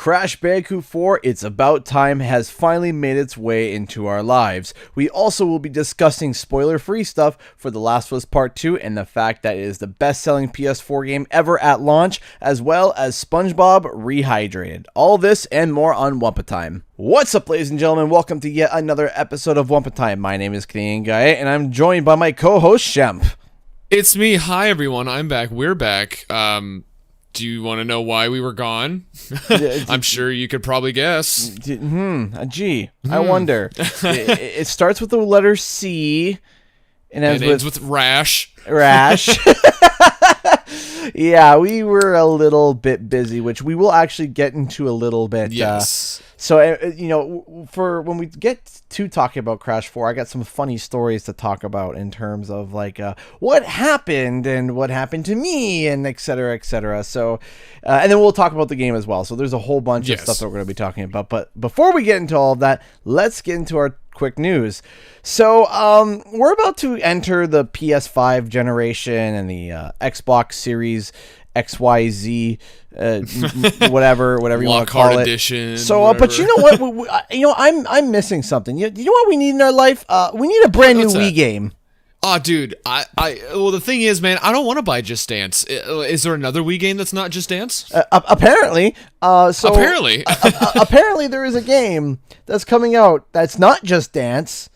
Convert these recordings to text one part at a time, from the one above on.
Crash Bandicoot 4, It's About Time, has finally made its way into our lives. We also will be discussing spoiler-free stuff for The Last of Us Part 2 and the fact that it is the best-selling PS4 game ever at launch, as well as SpongeBob Rehydrated. All this and more on Wumpa Time. What's up, ladies and gentlemen? Welcome to yet another episode of Wumpa Time. My name is Canadian Guy, and I'm joined by my co-host, Shemp. It's me. Hi, everyone. I'm back. We're back. Do you want to know why we were gone? I'm sure you could probably guess. I wonder. It starts with the letter C and ends with rash. Yeah, we were a little bit busy, which we will actually get into a little bit. Yes. So, for when we get to talking about Crash 4, I got some funny stories to talk about in terms of like what happened and what happened to me and et cetera, et cetera. So, and then we'll talk about the game as well. So there's a whole bunch of stuff that we're going to be talking about. But before we get into all of that, let's get into our quick news. So we're about to enter the PS5 generation and the Xbox Series XYZ, whatever you want to call it. Edition. So, whatever. but you know what? I'm missing something. You know what we need in our life? We need a brand new Wii game. Oh, dude, well, the thing is, man, I don't want to buy Just Dance. Is there another Wii game that's not Just Dance? Apparently. Apparently. Apparently there is a game that's coming out that's not Just Dance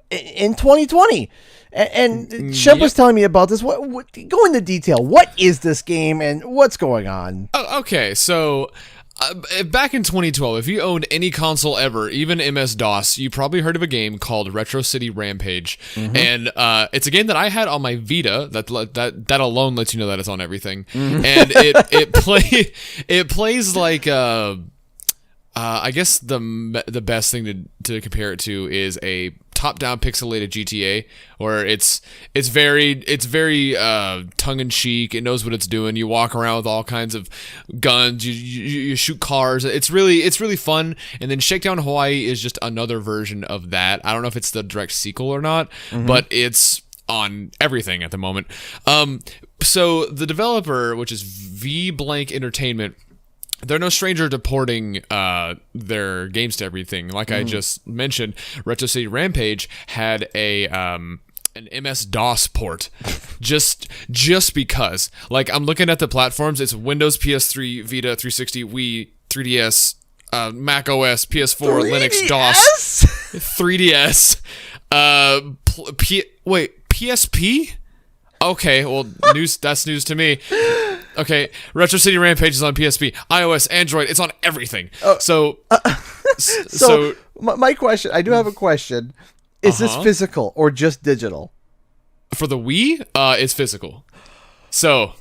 in 2020. And Shep was telling me about this. What go into detail. What is this game and what's going on? Okay, so back in 2012, if you owned any console ever, even MS-DOS, you probably heard of a game called Retro City Rampage. Mm-hmm. And it's a game that I had on my Vita. That alone lets you know that it's on everything. Mm-hmm. And it plays like I guess the best thing to compare it to is a top-down pixelated GTA, where it's very tongue-in-cheek. It knows what it's doing. You walk around with all kinds of guns. You shoot cars. It's really fun. And then Shakedown Hawaii is just another version of that. I don't know if it's the direct sequel or not, but it's on everything at the moment. So the developer, which is V Blank Entertainment, they're no stranger to porting their games to everything. Like I just mentioned, Retro City Rampage had an MS-DOS port, just because. Like, I'm looking at the platforms. It's Windows, PS3, Vita, 360, Wii, 3DS, Mac OS, PS4, 3DS? Linux, DOS, 3DS. PSP? Okay, well, that's news to me. Okay, Retro City Rampage is on PSP, iOS, Android, it's on everything. So my question, I do have a question. Is this physical or just digital? For the Wii, it's physical. So,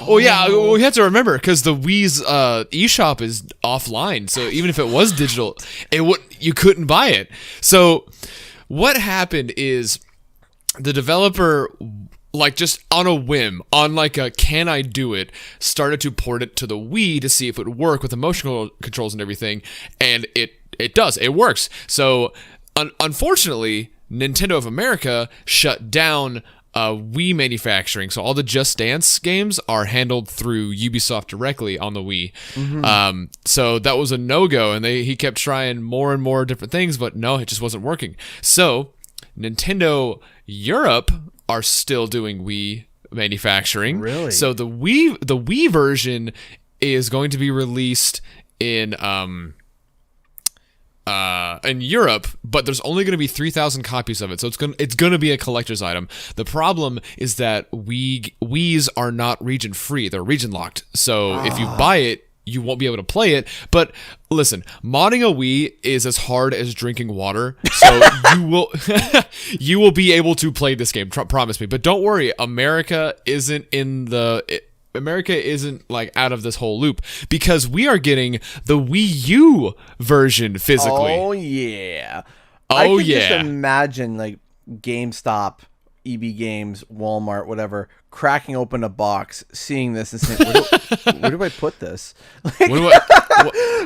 we have to remember, because the Wii's eShop is offline, so even if it was digital, you couldn't buy it. So, what happened is the developer, like, just on a whim, on like a can I do it, started to port it to the Wii to see if it would work with emotional controls and everything, and it does. It works. So, unfortunately, Nintendo of America shut down Wii manufacturing, so all the Just Dance games are handled through Ubisoft directly on the Wii. Mm-hmm. So that was a no-go, and he kept trying more and more different things, but no, it just wasn't working. So, Nintendo Europe are still doing Wii manufacturing. Really? So the Wii version is going to be released in Europe, but there's only going to be 3,000 copies of it. So it's going to be a collector's item. The problem is that Wii's are not region free. They're region locked. So if you buy it, you won't be able to play it. But listen, modding a Wii is as hard as drinking water. So you will be able to play this game. Promise me. But don't worry, America isn't like out of this whole loop, because we are getting the Wii U version physically. Oh yeah. I can just imagine like GameStop, EB Games, Walmart, whatever, cracking open a box, seeing this and saying, where do I put this? Like,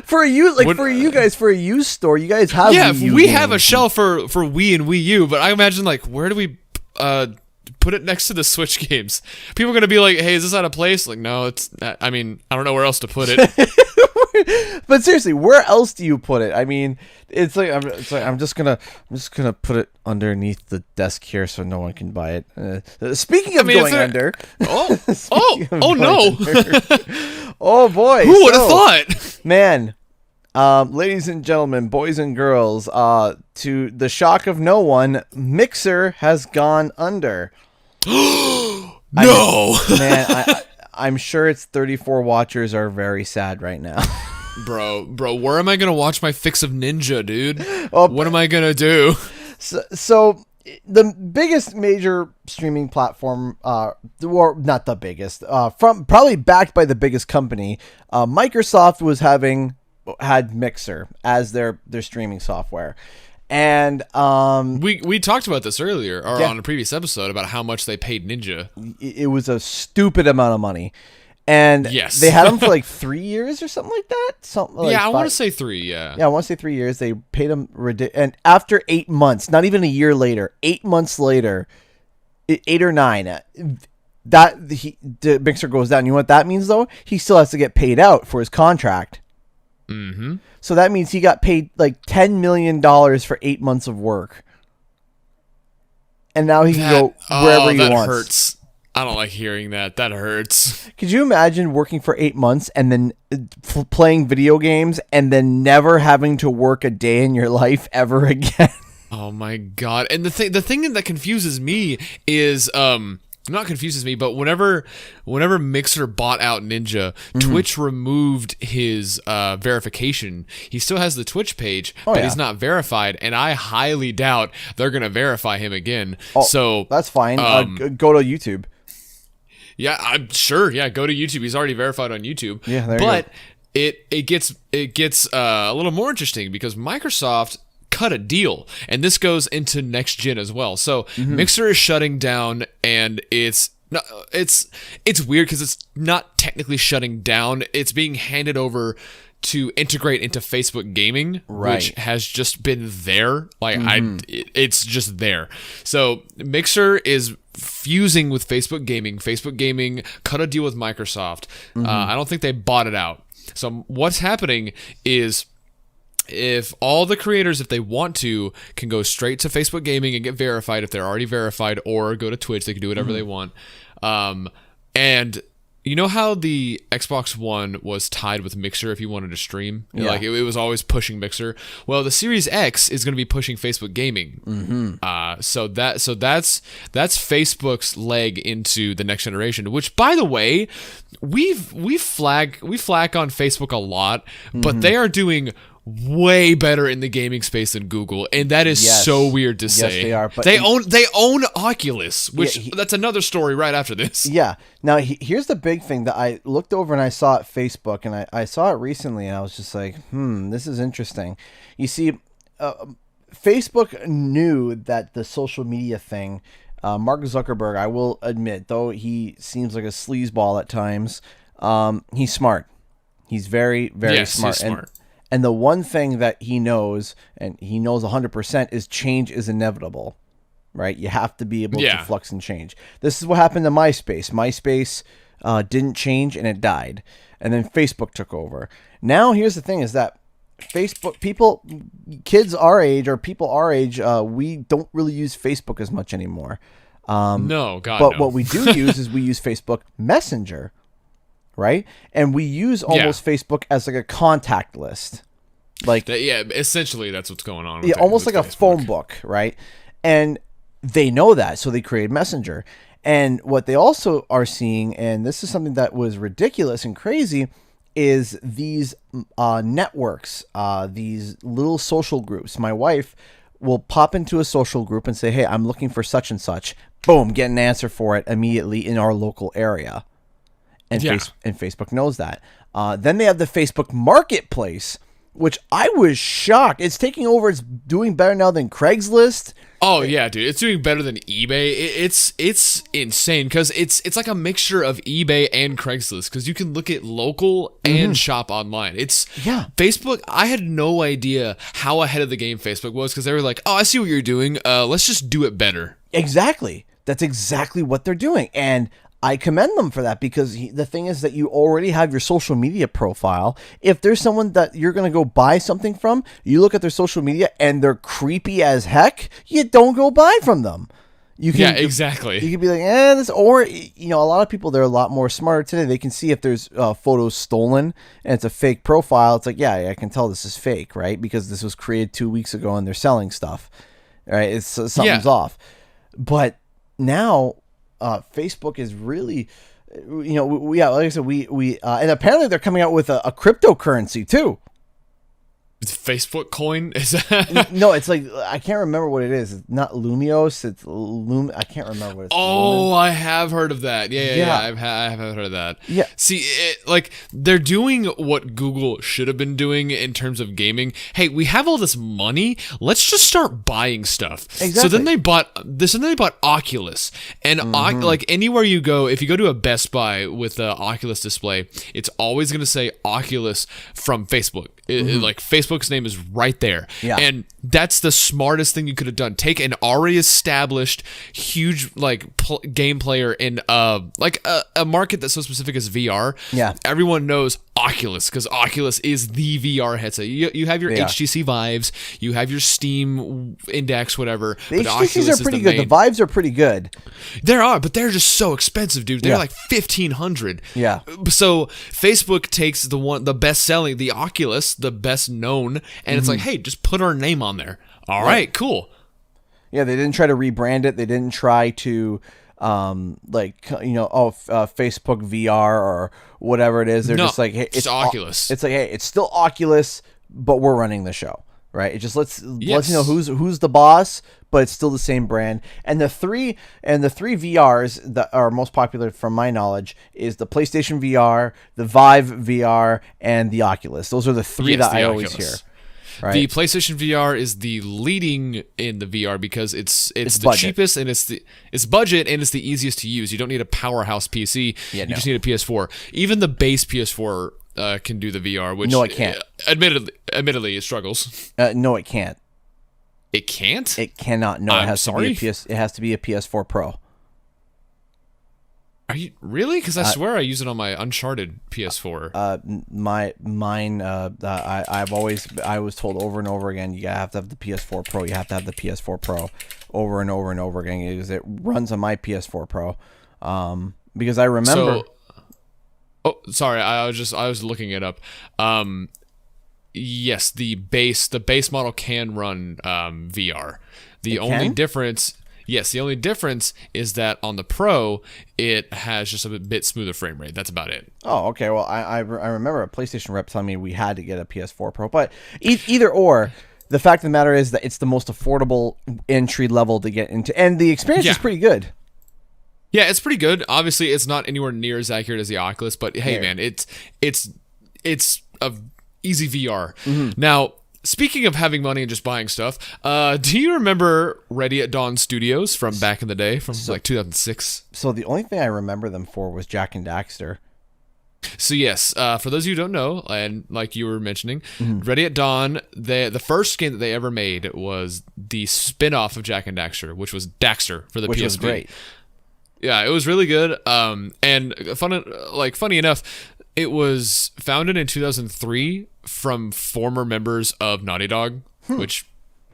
for you guys, for a used store, you guys have Wii U games. have a shelf for Wii and Wii U, but I imagine, like, where do we put it next to the Switch games? People are going to be like, hey, is this out of place? Like, no, it's, I mean, I don't know where else to put it. But seriously, where else do you put it? I mean, I'm just gonna put it underneath the desk here so no one can buy it. Speaking of going under. Oh Going no! under. Oh boy! Who would have thought? Man, ladies and gentlemen, boys and girls, to the shock of no one, Mixer has gone under. No, I'm sure its 34 watchers are very sad right now. bro, where am I gonna watch my fix of Ninja, dude? What am I gonna do? So the biggest major streaming platform, or not the biggest, from probably backed by the biggest company, Microsoft had Mixer as their streaming software. And we talked about this earlier, or on a previous episode, about how much they paid Ninja. It was a stupid amount of money, and yes, they had them for like 3 years or something like that. Something like I want to say 3. Yeah, I want to say 3 years. They paid them and after 8 months, not even a year later, 8 months later, 8 or 9, the Mixer goes down. You know what that means though? He still has to get paid out for his contract. Mm-hmm. So that means he got paid like $10 million for 8 months of work. And now he can go wherever he wants. That hurts. I don't like hearing that. That hurts. Could you imagine working for 8 months and then playing video games and then never having to work a day in your life ever again? Oh my god. And the thing that confuses me is not confuses me, but whenever Mixer bought out Ninja, Twitch removed his verification. He still has the Twitch page, but he's not verified, and I highly doubt they're gonna verify him again. So that's fine. Go to YouTube. Yeah, I'm sure. Yeah, go to YouTube. He's already verified on YouTube. Yeah, there but you go. it gets a little more interesting because Microsoft cut a deal, and this goes into next gen as well. So Mixer is shutting down, and it's weird because it's not technically shutting down. It's being handed over to integrate into Facebook Gaming, which has just been there. Like it's just there. So Mixer is fusing with Facebook Gaming. Facebook Gaming cut a deal with Microsoft. I don't think they bought it out. So what's happening is, if all the creators, if they want to, can go straight to Facebook Gaming and get verified if they're already verified, or go to Twitch, they can do whatever they want. And you know how the Xbox One was tied with Mixer if you wanted to stream? Yeah. Like it was always pushing Mixer. Well, the Series X is going to be pushing Facebook Gaming. So that's Facebook's leg into the next generation. Which, by the way, we flag on Facebook a lot, but they are doing way better in the gaming space than Google, and that is so weird to say. Yes, they are. But they own Oculus, which that's another story right after this. Yeah. Now here's the big thing that I looked over and I saw at Facebook, and I saw it recently, and I was just like, this is interesting. You see, Facebook knew that the social media thing. Mark Zuckerberg, I will admit, though he seems like a sleazeball at times, he's smart. He's very, very smart. He's smart. And the one thing that he knows, and he knows 100%, is change is inevitable, right? You have to be able to flux and change. This is what happened to MySpace. MySpace didn't change, and it died. And then Facebook took over. Now, here's the thing, is that Facebook, kids our age, or people our age, we don't really use Facebook as much anymore. No. But what we do use is we use Facebook Messenger. Right? And we use almost Facebook as like a contact list. Like essentially that's what's going on. Almost like Facebook. a phone book, right? And they know that, so they create Messenger. And what they also are seeing, and this is something that was ridiculous and crazy, is these networks, these little social groups. My wife will pop into a social group and say, hey, I'm looking for such and such. Boom, get an answer for it immediately in our local area. And, and Facebook knows that. Then they have the Facebook Marketplace, which I was shocked. It's taking over. It's doing better now than Craigslist. Oh yeah, dude, it's doing better than eBay. It's insane because it's like a mixture of eBay and Craigslist, because you can look at local and shop online. Facebook. I had no idea how ahead of the game Facebook was, because they were like, oh, I see what you're doing. Let's just do it better. Exactly. That's exactly what they're doing. And I commend them for that, because the thing is that you already have your social media profile. If there's someone that you're going to go buy something from, you look at their social media and they're creepy as heck, you don't go buy from them. You can, Yeah, exactly. You can be like, this, or, a lot of people, they're a lot more smarter today. They can see if there's photos stolen and it's a fake profile. It's like, yeah, I can tell this is fake, right? Because this was created 2 weeks ago and they're selling stuff, right? It's something's off. But now, Facebook is really, like I said, we and apparently they're coming out with a cryptocurrency too. It's Facebook coin? Is that? No, it's like, I can't remember what it is. It's not Lumios. It's I can't remember what it's Oh, Lumen. I have heard of that. Yeah. I have heard of that. Yeah. See, they're doing what Google should have been doing in terms of gaming. Hey, we have all this money. Let's just start buying stuff. Exactly. So then they bought this, and then they bought Oculus. And like anywhere you go, if you go to a Best Buy with the Oculus display, it's always going to say Oculus from Facebook. Like Facebook's name is right there. Yeah. And that's the smartest thing you could have done. Take an already established huge game player in a market that's so specific as VR. Yeah. Everyone knows Oculus, because Oculus is the VR headset. You have your HTC Vives, you have your Steam Index, whatever. The but HTCs Oculus are pretty is good. main. The Vives are pretty good. There are, but they're just so expensive, dude. They're Yeah. like $1,500. Yeah. So Facebook takes the best selling, the Oculus, the best known, and it's like, hey, just put our name on there. All right, cool. Yeah, they didn't try to rebrand it. They didn't try to Facebook VR or whatever it is. They're just like, hey, it's Oculus. It's like, hey, it's still Oculus, but we're running the show, right? It just lets you know who's the boss, but it's still the same brand. And the three VRs that are most popular, from my knowledge, is the PlayStation VR, the Vive VR, and the Oculus. Those are the three that I always hear. Right. The PlayStation VR is the leading in the VR because it's the budget. cheapest, and it's budget, and it's the easiest to use. You don't need a powerhouse PC. You just need a PS4. Even the base PS4 can do the VR, which No, it can't. Admittedly, it struggles. No, it can't. It can't? It cannot. No, I'm it has sorry? to be it has to be a PS4 Pro. Are you really? Because I swear I use it on my Uncharted PS4. I was told over and over again, you have to have the PS4 Pro. You have to have the PS4 Pro, over and over and over again, because it runs on my PS4 Pro. Because I remember. Sorry, I was looking it up. Yes, the base model can run VR. The only difference is that on the Pro, it has just a bit smoother frame rate. That's about it. Oh, okay. Well, I remember a PlayStation rep telling me we had to get a PS4 Pro, but either or, the fact of the matter is that it's the most affordable entry level to get into, and the experience is pretty good. Yeah, it's pretty good. Obviously, it's not anywhere near as accurate as the Oculus, but hey, man, it's a easy VR. Now, speaking of having money and just buying stuff, do you remember Ready at Dawn Studios from back in the day, from like 2006? So the only thing I remember them for was Jack and Daxter. So yes, for those of you who don't know, and like you were mentioning, Ready at Dawn, the first game that they ever made was the spin-off of Jack and Daxter, which was Daxter for the PSP. Which was great. Yeah, it was really good. And funny enough, it was founded in 2003 from former members of Naughty Dog, which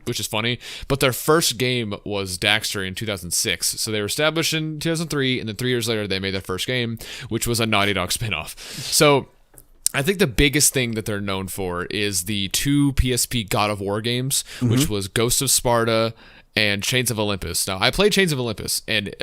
is funny. But their first game was Daxter in 2006. So they were established in 2003, and then 3 years later they made their first game, which was a Naughty Dog spinoff. So I think the biggest thing that they're known for is the two PSP God of War games, which was Ghosts of Sparta and Chains of Olympus. Now, I played Chains of Olympus, and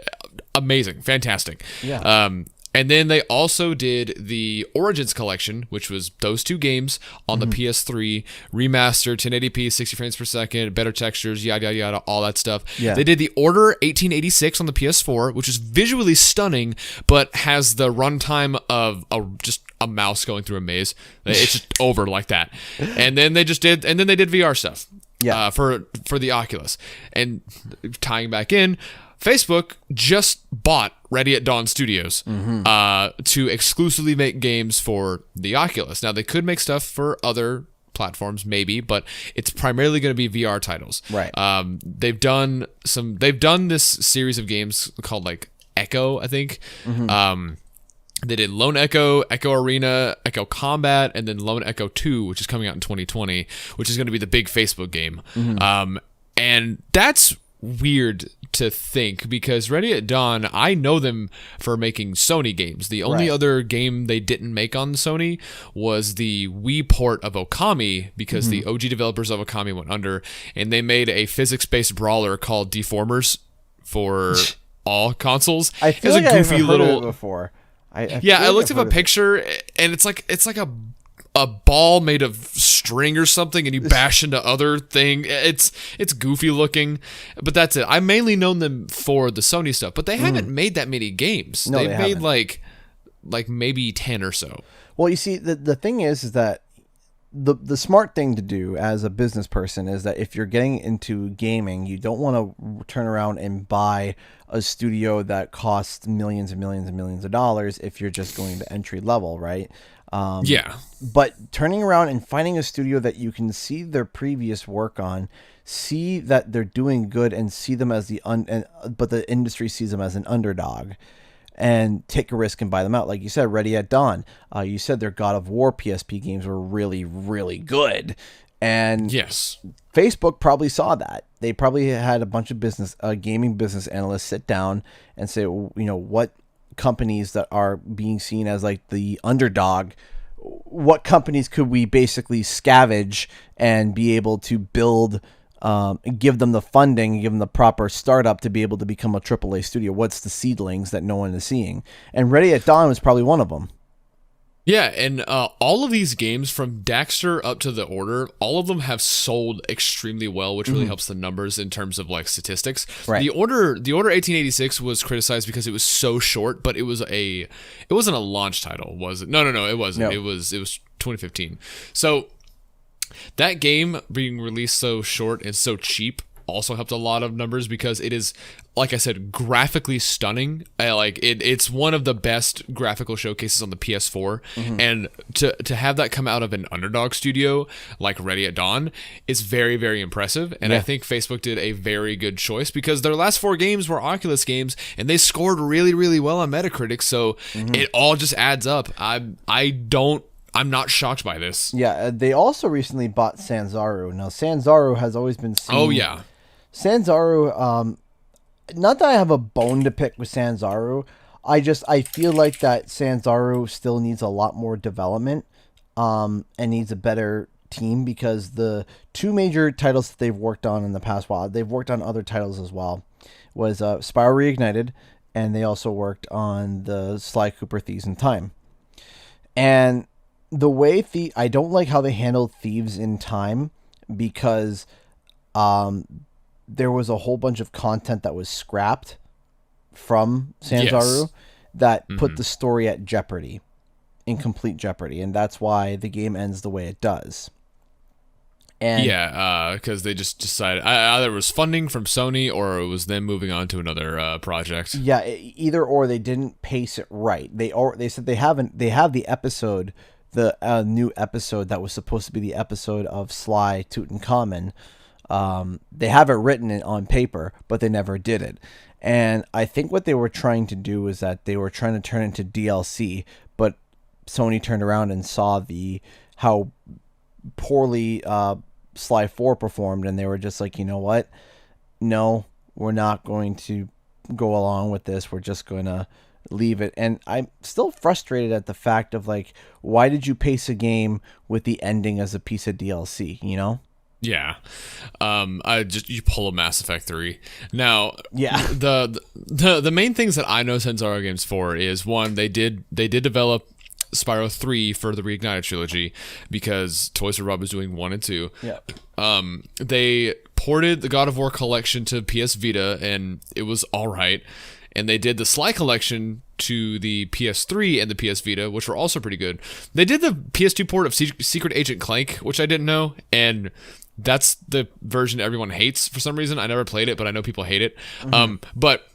amazing, fantastic. Yeah. And then they also did the Origins collection, which was those two games on the PS3, remastered, 1080p, 60 frames per second, better textures, yada, yada, yada, all that stuff. Yeah. They did the Order 1886 on the PS4, which is visually stunning, but has the runtime of just a mouse going through a maze. It's just over like that. And then they did VR stuff. Yeah. For the Oculus. And tying back in, Facebook just bought Ready at Dawn Studios to exclusively make games for the Oculus. Now, they could make stuff for other platforms, maybe, but it's primarily going to be VR titles. Right. They've done this series of games called like Echo, I think. They did Lone Echo, Echo Arena, Echo Combat, and then Lone Echo 2, which is coming out in 2020, which is going to be the big Facebook game. And that's weird to think, because Ready at Dawn, I know them for making Sony games. The only other game they didn't make on Sony was the Wii port of Okami, because the OG developers of Okami went under, and they made a physics-based brawler called Deformers for all consoles. I feel like I've heard of it before. I looked up a picture, and it's like a ball made of string or something, and you bash into other thing. It's goofy looking, but that's it. I mainly known them for the Sony stuff, but they haven't made that many games. No, They've they made haven't. like maybe 10 or so. Well, you see, the thing is that the smart thing to do as a business person is that if you're getting into gaming, you don't want to turn around and buy a studio that costs millions and millions and millions of dollars if you're just going to entry level, right? But turning around and finding a studio that you can see their previous work on, see that they're doing good, and see them as but the industry sees them as an underdog, and take a risk and buy them out. Like you said, Ready at Dawn. You said their God of War PSP games were really, really good. And yes, Facebook probably saw that. They probably had a bunch of gaming business analysts sit down and say, what companies that are being seen as like the underdog, what companies could we basically scavenge and be able to build, give them the funding, give them the proper startup to be able to become a AAA studio? What's the seedlings that no one is seeing? And Ready at Dawn was probably one of them. Yeah, and all of these games, from Daxter up to The Order, all of them have sold extremely well, which really helps the numbers in terms of like statistics. Right. The Order 1886 was criticized because it was so short, but it wasn't a launch title, was it? No, it wasn't. No. It was 2015. So that game being released so short and so cheap also helped a lot of numbers, because it is, like I said, graphically stunning. It's one of the best graphical showcases on the PS4, and to have that come out of an underdog studio like Ready at Dawn is very, very impressive. And I think Facebook did a very good choice, because their last 4 games were Oculus games, and they scored really, really well on Metacritic. So it all just adds up. I'm not shocked by this. Yeah, they also recently bought Sanzaru. Now, Sanzaru has always been seen... Oh, yeah. Sanzaru, not that I have a bone to pick with Sanzaru. I feel like that Sanzaru still needs a lot more development, and needs a better team, because the 2 major titles that they've worked on in the past while, they've worked on other titles as well, was Spyro Reignited, and they also worked on the Sly Cooper Thieves in Time. And the way I don't like how they handled Thieves in Time, because there was a whole bunch of content that was scrapped from Sanzaru that put the story at jeopardy, in complete jeopardy, and that's why the game ends the way it does. And because they just decided either it was funding from Sony or it was them moving on to another project. Yeah, either or. They didn't pace it right. They said they have the episode, the new episode that was supposed to be the episode of Sly Tutankhamun. They have it written on paper, but they never did it. And I think what they were trying to do is that they were trying to turn into DLC, but Sony turned around and saw how poorly Sly 4 performed, and they were just like, you know what? No, we're not going to go along with this. We're just going to leave it. And I'm still frustrated at the fact of, like, why did you pace a game with the ending as a piece of DLC, you know? Yeah. You pull a Mass Effect 3. Now, yeah. The main things that I know Sanzaru games for is, one, they did develop Spyro 3 for the Reignited trilogy, because Toys for Bob was doing 1 and 2. Yeah. They ported the God of War collection to PS Vita, and it was all right. And they did the Sly collection to the PS3 and the PS Vita, which were also pretty good. They did the PS2 port of Secret Agent Clank, which I didn't know, and that's the version everyone hates for some reason. I never played it, but I know people hate it. But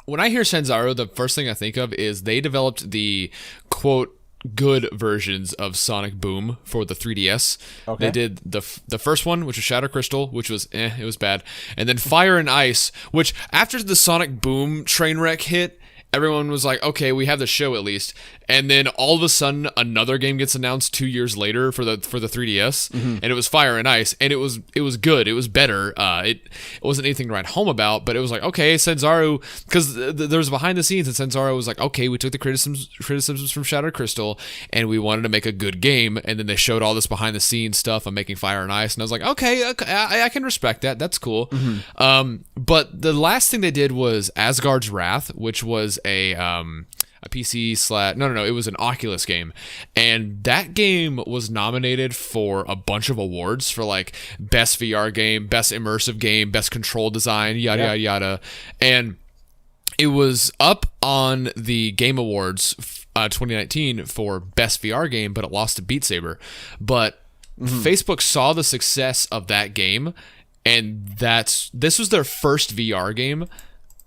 when I hear Sanzaru, the first thing I think of is they developed the, quote, good versions of Sonic Boom for the 3DS. Okay. They did the first one, which was Shadow Crystal, which was it was bad. And then Fire and Ice, which after the Sonic Boom train wreck hit, everyone was like, okay, we have the show at least. And then all of a sudden, another game gets announced 2 years later for the 3DS, and it was Fire and Ice, and it was good. It was better. It wasn't anything to write home about, but it was like, okay, Sanzaru, because there was behind the scenes, and Sanzaru was like, okay, we took the criticisms from Shattered Crystal, and we wanted to make a good game, and then they showed all this behind the scenes stuff on making Fire and Ice, and I was like, okay, I can respect that. That's cool. But the last thing they did was Asgard's Wrath, which was a PC / no, it was an Oculus game, and that game was nominated for a bunch of awards for like best VR game, best immersive game, best control design, yada yada, and it was up on the Game Awards 2019 for best VR game, but it lost to Beat Saber. But Facebook saw the success of that game, and this was their first VR game,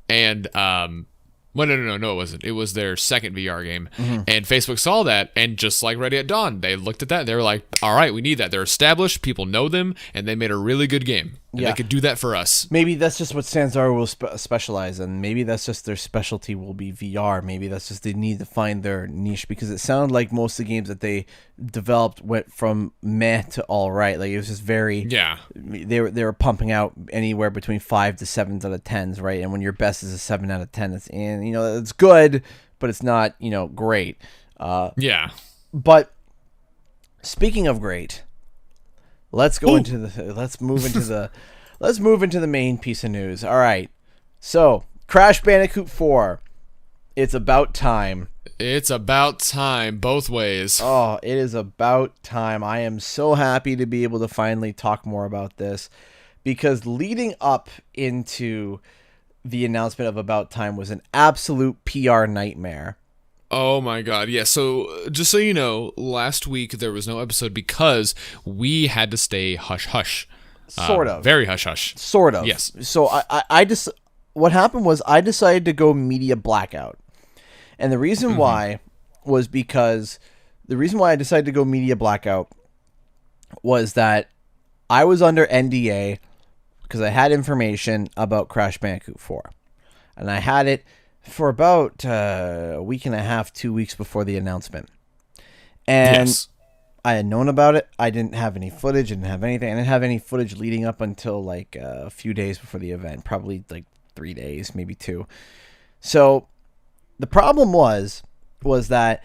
and well, no, it wasn't. It was their second VR game. And Facebook saw that, and just like Ready at Dawn, they looked at that, and they were like, all right, we need that. They're established, people know them, and they made a really good game. And they could do that for us. Maybe that's just what Sanzaru will specialize in. Maybe that's just their specialty will be VR. Maybe that's just they need to find their niche, because it sounded like most of the games that they developed went from meh to all right. Like, it was just very... Yeah. They were pumping out anywhere between 5 to 7s out of 10s, right? And when your best is a 7 out of 10, it's good, but it's not, great. Yeah. But speaking of great, let's move into the main piece of news. All right. So, Crash Bandicoot 4. It's about time. It's about time, both ways. Oh, it is about time. I am so happy to be able to finally talk more about this, because leading up into the announcement of About Time was an absolute PR nightmare. Oh my god, yeah. So, just so you know, last week there was no episode because we had to stay hush-hush. Sort of. Very hush-hush. Sort of. Yes. So, I just... What happened was I decided to go media blackout. And the reason why was because... The reason why I decided to go media blackout was that I was under NDA because I had information about Crash Bandicoot 4. And I had it for about a week and a half, 2 weeks before the announcement. And I had known about it. I didn't have any footage. I didn't have anything. I didn't have any footage leading up until like a few days before the event. Probably like 3 days, maybe 2. So the problem was that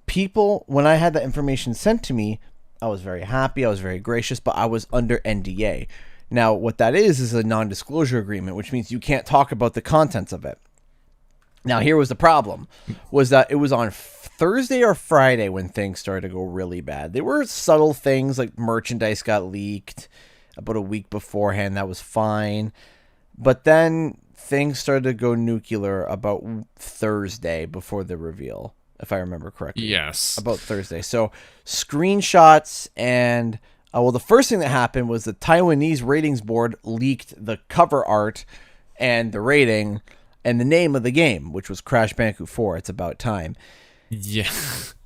people, when I had that information sent to me, I was very happy. I was very gracious, but I was under NDA. Now, what that is a non-disclosure agreement, which means you can't talk about the contents of it. Now, here was the problem, was that it was on Thursday or Friday when things started to go really bad. There were subtle things like merchandise got leaked about a week beforehand. That was fine. But then things started to go nuclear about Thursday before the reveal, if I remember correctly. Yes. About Thursday. So, screenshots and... well, the first thing that happened was the Taiwanese ratings board leaked the cover art and the rating and the name of the game, which was Crash Bandicoot 4. It's About Time. Yeah.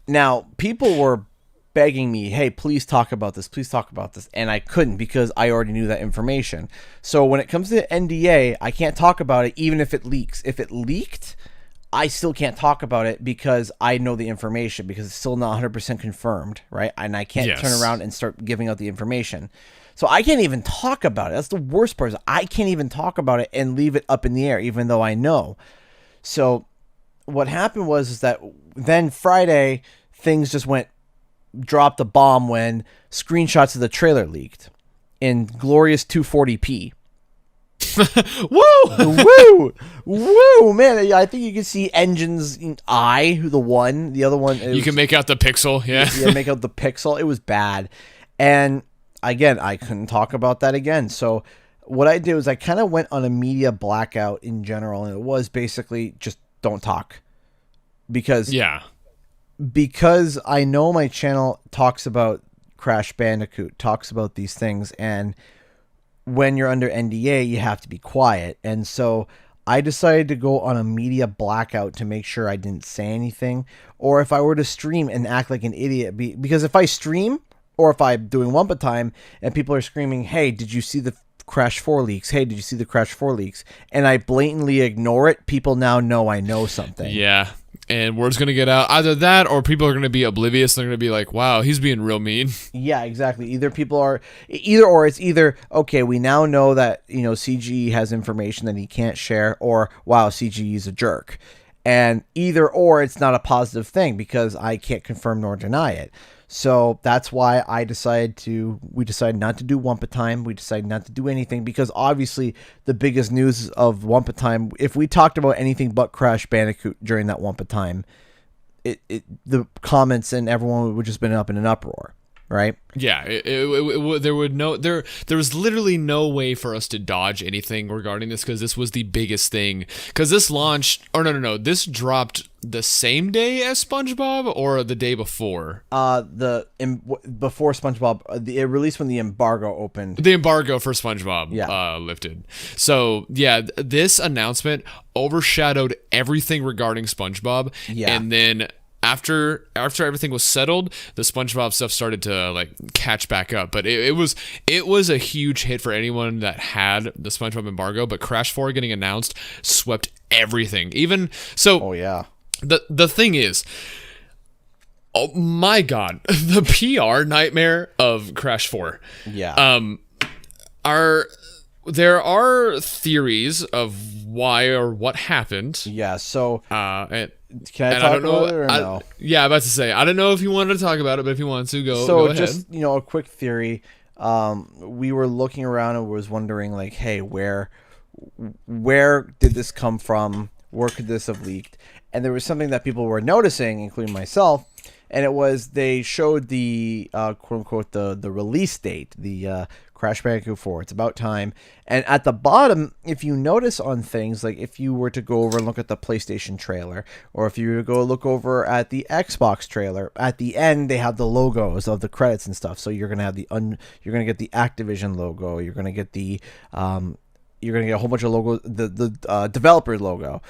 Now, people were begging me, hey, please talk about this. Please talk about this. And I couldn't because I already knew that information. So when it comes to NDA, I can't talk about it even if it leaks. If it leaked, I still can't talk about it because I know the information, because it's still not 100% confirmed, right? And I can't turn around and start giving out the information. So I can't even talk about it. That's the worst part. Is I can't even talk about it and leave it up in the air, even though I know. So what happened was that then Friday, things just dropped a bomb when screenshots of the trailer leaked in glorious 240p. Woo! Woo! Man, I think you can see Engine's eye, the other one. You can make out the pixel, yeah. Yeah, make out the pixel. It was bad. And again, I couldn't talk about that again. So what I did was I kind of went on a media blackout in general, and it was basically just don't talk. Because I know my channel talks about Crash Bandicoot, talks about these things, and when you're under NDA, you have to be quiet. And so I decided to go on a media blackout to make sure I didn't say anything. Or if I were to stream and act like an idiot, because if I stream or if I'm doing Wumpa time and people are screaming, hey, did you see the Crash 4 leaks. Hey, did you see the Crash 4 leaks? And I blatantly ignore it. People now know I know something. Yeah. And word's going to get out. Either that or people are going to be oblivious. They're going to be like, wow, he's being real mean. Yeah, exactly. It's either, okay, we now know that, CGE has information that he can't share, or, wow, CGE is a jerk. And either or, it's not a positive thing because I can't confirm nor deny it. So that's why we decided not to do Wumpa Time. We decided not to do anything because obviously the biggest news of Wumpa Time, if we talked about anything but Crash Bandicoot during that Wumpa Time, the comments and everyone would just been up in an uproar, right? Yeah, there was literally no way for us to dodge anything regarding this because this was the biggest thing. Because this launched, or no, this dropped the same day as SpongeBob or the day before. Before SpongeBob, it released when the embargo opened. The embargo for SpongeBob lifted. So yeah, this announcement overshadowed everything regarding SpongeBob. Yeah, and then. After everything was settled, the SpongeBob stuff started to catch back up. But it was a huge hit for anyone that had the SpongeBob embargo. But Crash 4 getting announced swept everything. Even so. Oh yeah. The thing is, oh my God, the PR nightmare of Crash 4. Yeah. There are theories of why or what happened. Yeah. So. Can I talk about it or no? Yeah, I'm about to say. I don't know if you wanted to talk about it, but if you want to, go ahead. So just, a quick theory. We were looking around and was wondering, hey, where did this come from? Where could this have leaked? And there was something that people were noticing, including myself, and it was they showed the quote-unquote the release date, the Crash Bandicoot 4. It's about time. And at the bottom, if you notice on things, like if you were to go over and look at the PlayStation trailer, or if you were to go look over at the Xbox trailer, at the end they have the logos of the credits and stuff. So you're gonna have you're gonna get the Activision logo. You're gonna get the you're gonna get a whole bunch of logos, the developer logo,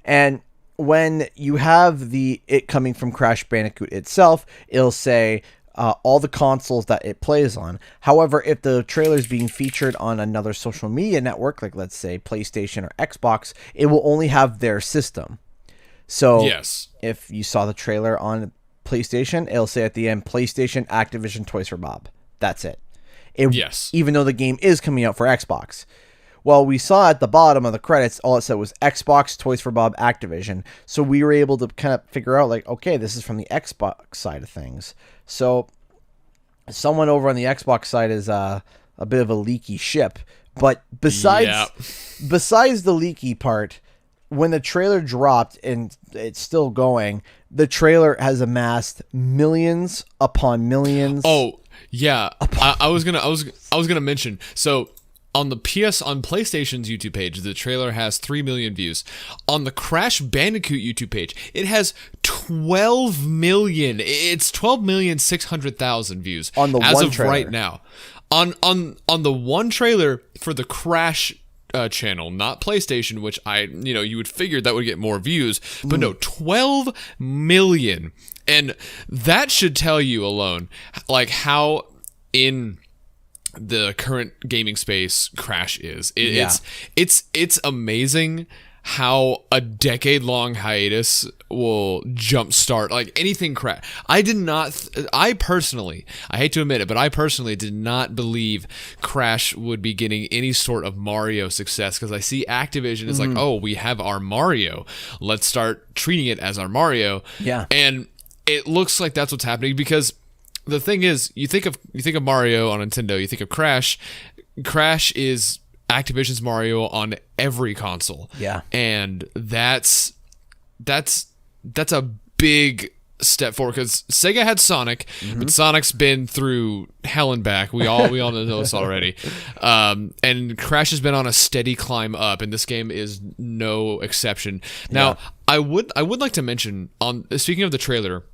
and when you have it coming from Crash Bandicoot itself, it'll say all the consoles that it plays on. However, if the trailer is being featured on another social media network, like let's say PlayStation or Xbox, it will only have their system. So yes, if you saw the trailer on PlayStation, it'll say at the end, PlayStation, Activision, Toys for Bob. That's it. Yes. Even though the game is coming out for Xbox. Well, we saw at the bottom of the credits, all it said was Xbox, Toys for Bob, Activision. So we were able to kind of figure out, okay, this is from the Xbox side of things. So someone over on the Xbox side is a bit of a leaky ship. But besides the leaky part, when the trailer dropped and it's still going, the trailer has amassed millions upon millions. Oh yeah, I was gonna mention. So on PlayStation's YouTube page, the trailer has 3 million views. On the Crash Bandicoot YouTube page, it has 12 million. It's 12,600,000 views on the as one of trailer. Right now. On the one trailer for the Crash channel, not PlayStation, which you would figure that would get more views, but no, 12 million, and that should tell you alone, how in the current gaming space Crash is. It's amazing how a decade-long hiatus will jumpstart anything Crash. I personally, I hate to admit it, but I personally did not believe Crash would be getting any sort of Mario success, because I see Activision is oh, we have our Mario, let's start treating it as our Mario. Yeah. And it looks like that's what's happening, because the thing is, you think of Mario on Nintendo, you think of Crash. Crash is Activision's Mario on every console. Yeah. And that's a big step forward, because Sega had Sonic, but Sonic's been through hell and back. We all know this already. And Crash has been on a steady climb up, and this game is no exception. Now, I would like to mention, speaking of the trailer,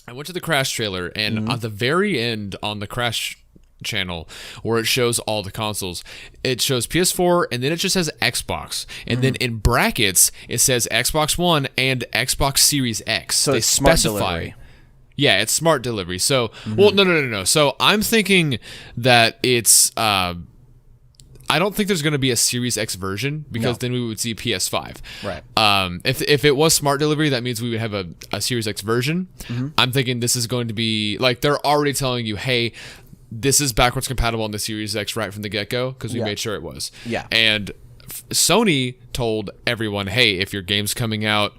I went to the Crash trailer, and at the very end on the Crash channel, where it shows all the consoles, it shows PS4, and then it just says Xbox, and then in brackets it says Xbox One and Xbox Series X. So they specify. Yeah, it's smart delivery. So, well, no. So I'm thinking that it's. I don't think there's going to be a Series X version because then we would see PS5. Right. If it was smart delivery, that means we would have a Series X version. I'm thinking this is going to be like they're already telling you, hey, this is backwards compatible on the Series X right from the get-go because we made sure it was. Yeah. And Sony told everyone, hey, if your game's coming out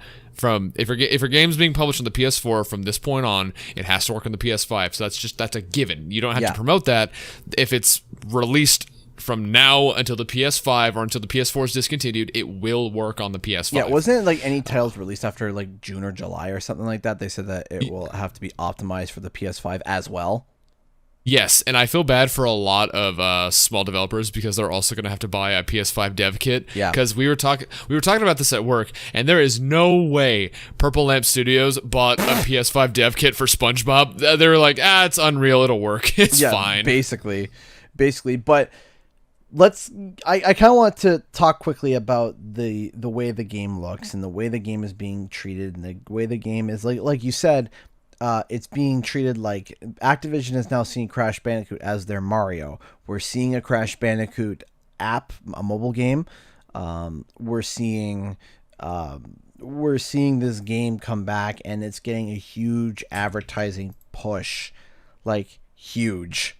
if your game's being published on the PS4 from this point on, it has to work on the PS5. So that's a given. You don't have to promote that. If it's released from now until the PS5 or until the PS4 is discontinued, it will work on the PS5. Yeah, wasn't it like any titles released after like June or July or something like that? They said that it will have to be optimized for the PS5 as well. Yes, and I feel bad for a lot of small developers because they're also going to have to buy a PS5 dev kit. Yeah. Because we were talking about this at work, and there is no way Purple Lamp Studios bought a PS5 dev kit for SpongeBob. They were like, it's Unreal, it'll work, it's fine. Basically, but I kind of want to talk quickly about the way the game looks and the way the game is being treated and the way the game is like you said. It's being treated like Activision is now seeing Crash Bandicoot as their Mario. We're seeing a Crash Bandicoot app, a mobile game. We're seeing this game come back, and it's getting a huge advertising push, like huge.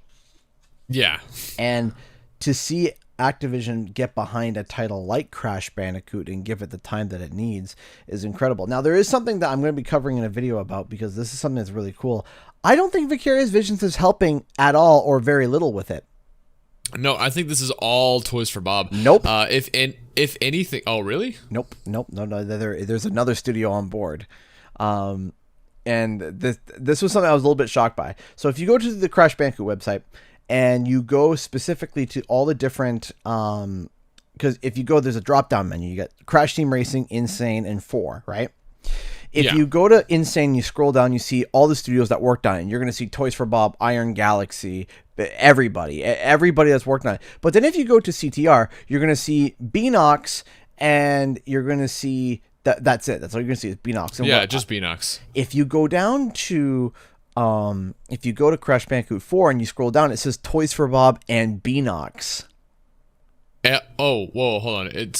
Yeah. And to see Activision get behind a title like Crash Bandicoot and give it the time that it needs is incredible. Now, there is something that I'm going to be covering in a video about because this is something that's really cool. I don't think Vicarious Visions is helping at all or very little with it. No, I think this is all Toys for Bob. Nope. If anything, oh really? Nope. No. There's another studio on board. And this was something I was a little bit shocked by. So if you go to the Crash Bandicoot website, and you go specifically to all the different, because if you go, there's a drop-down menu. You get Crash Team Racing, Insane, and 4, right? If you go to Insane, you scroll down, you see all the studios that worked on it. And you're going to see Toys for Bob, Iron Galaxy, everybody that's worked on it. But then if you go to CTR, you're going to see Beanox, and you're going to see, that's it. That's all you're going to see is Beanox. And just Beanox. If you go down to... if you go to Crash Bandicoot 4 and you scroll down, it says Toys for Bob and Beanox. Whoa, hold on. It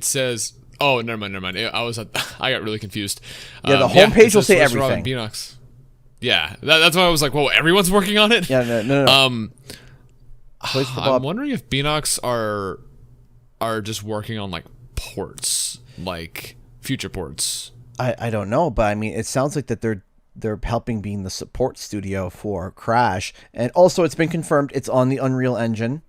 says. Oh, never mind. I got really confused. Yeah, the homepage will say Toys for Bob everything. and Beanox. Yeah, that's why I was like, whoa, everyone's working on it. Yeah, no. Toys for Bob. I'm wondering if Beanox are just working on like ports, like future ports. I don't know, but I mean, it sounds like that they're helping being the support studio for Crash, and also it's been confirmed it's on the Unreal Engine.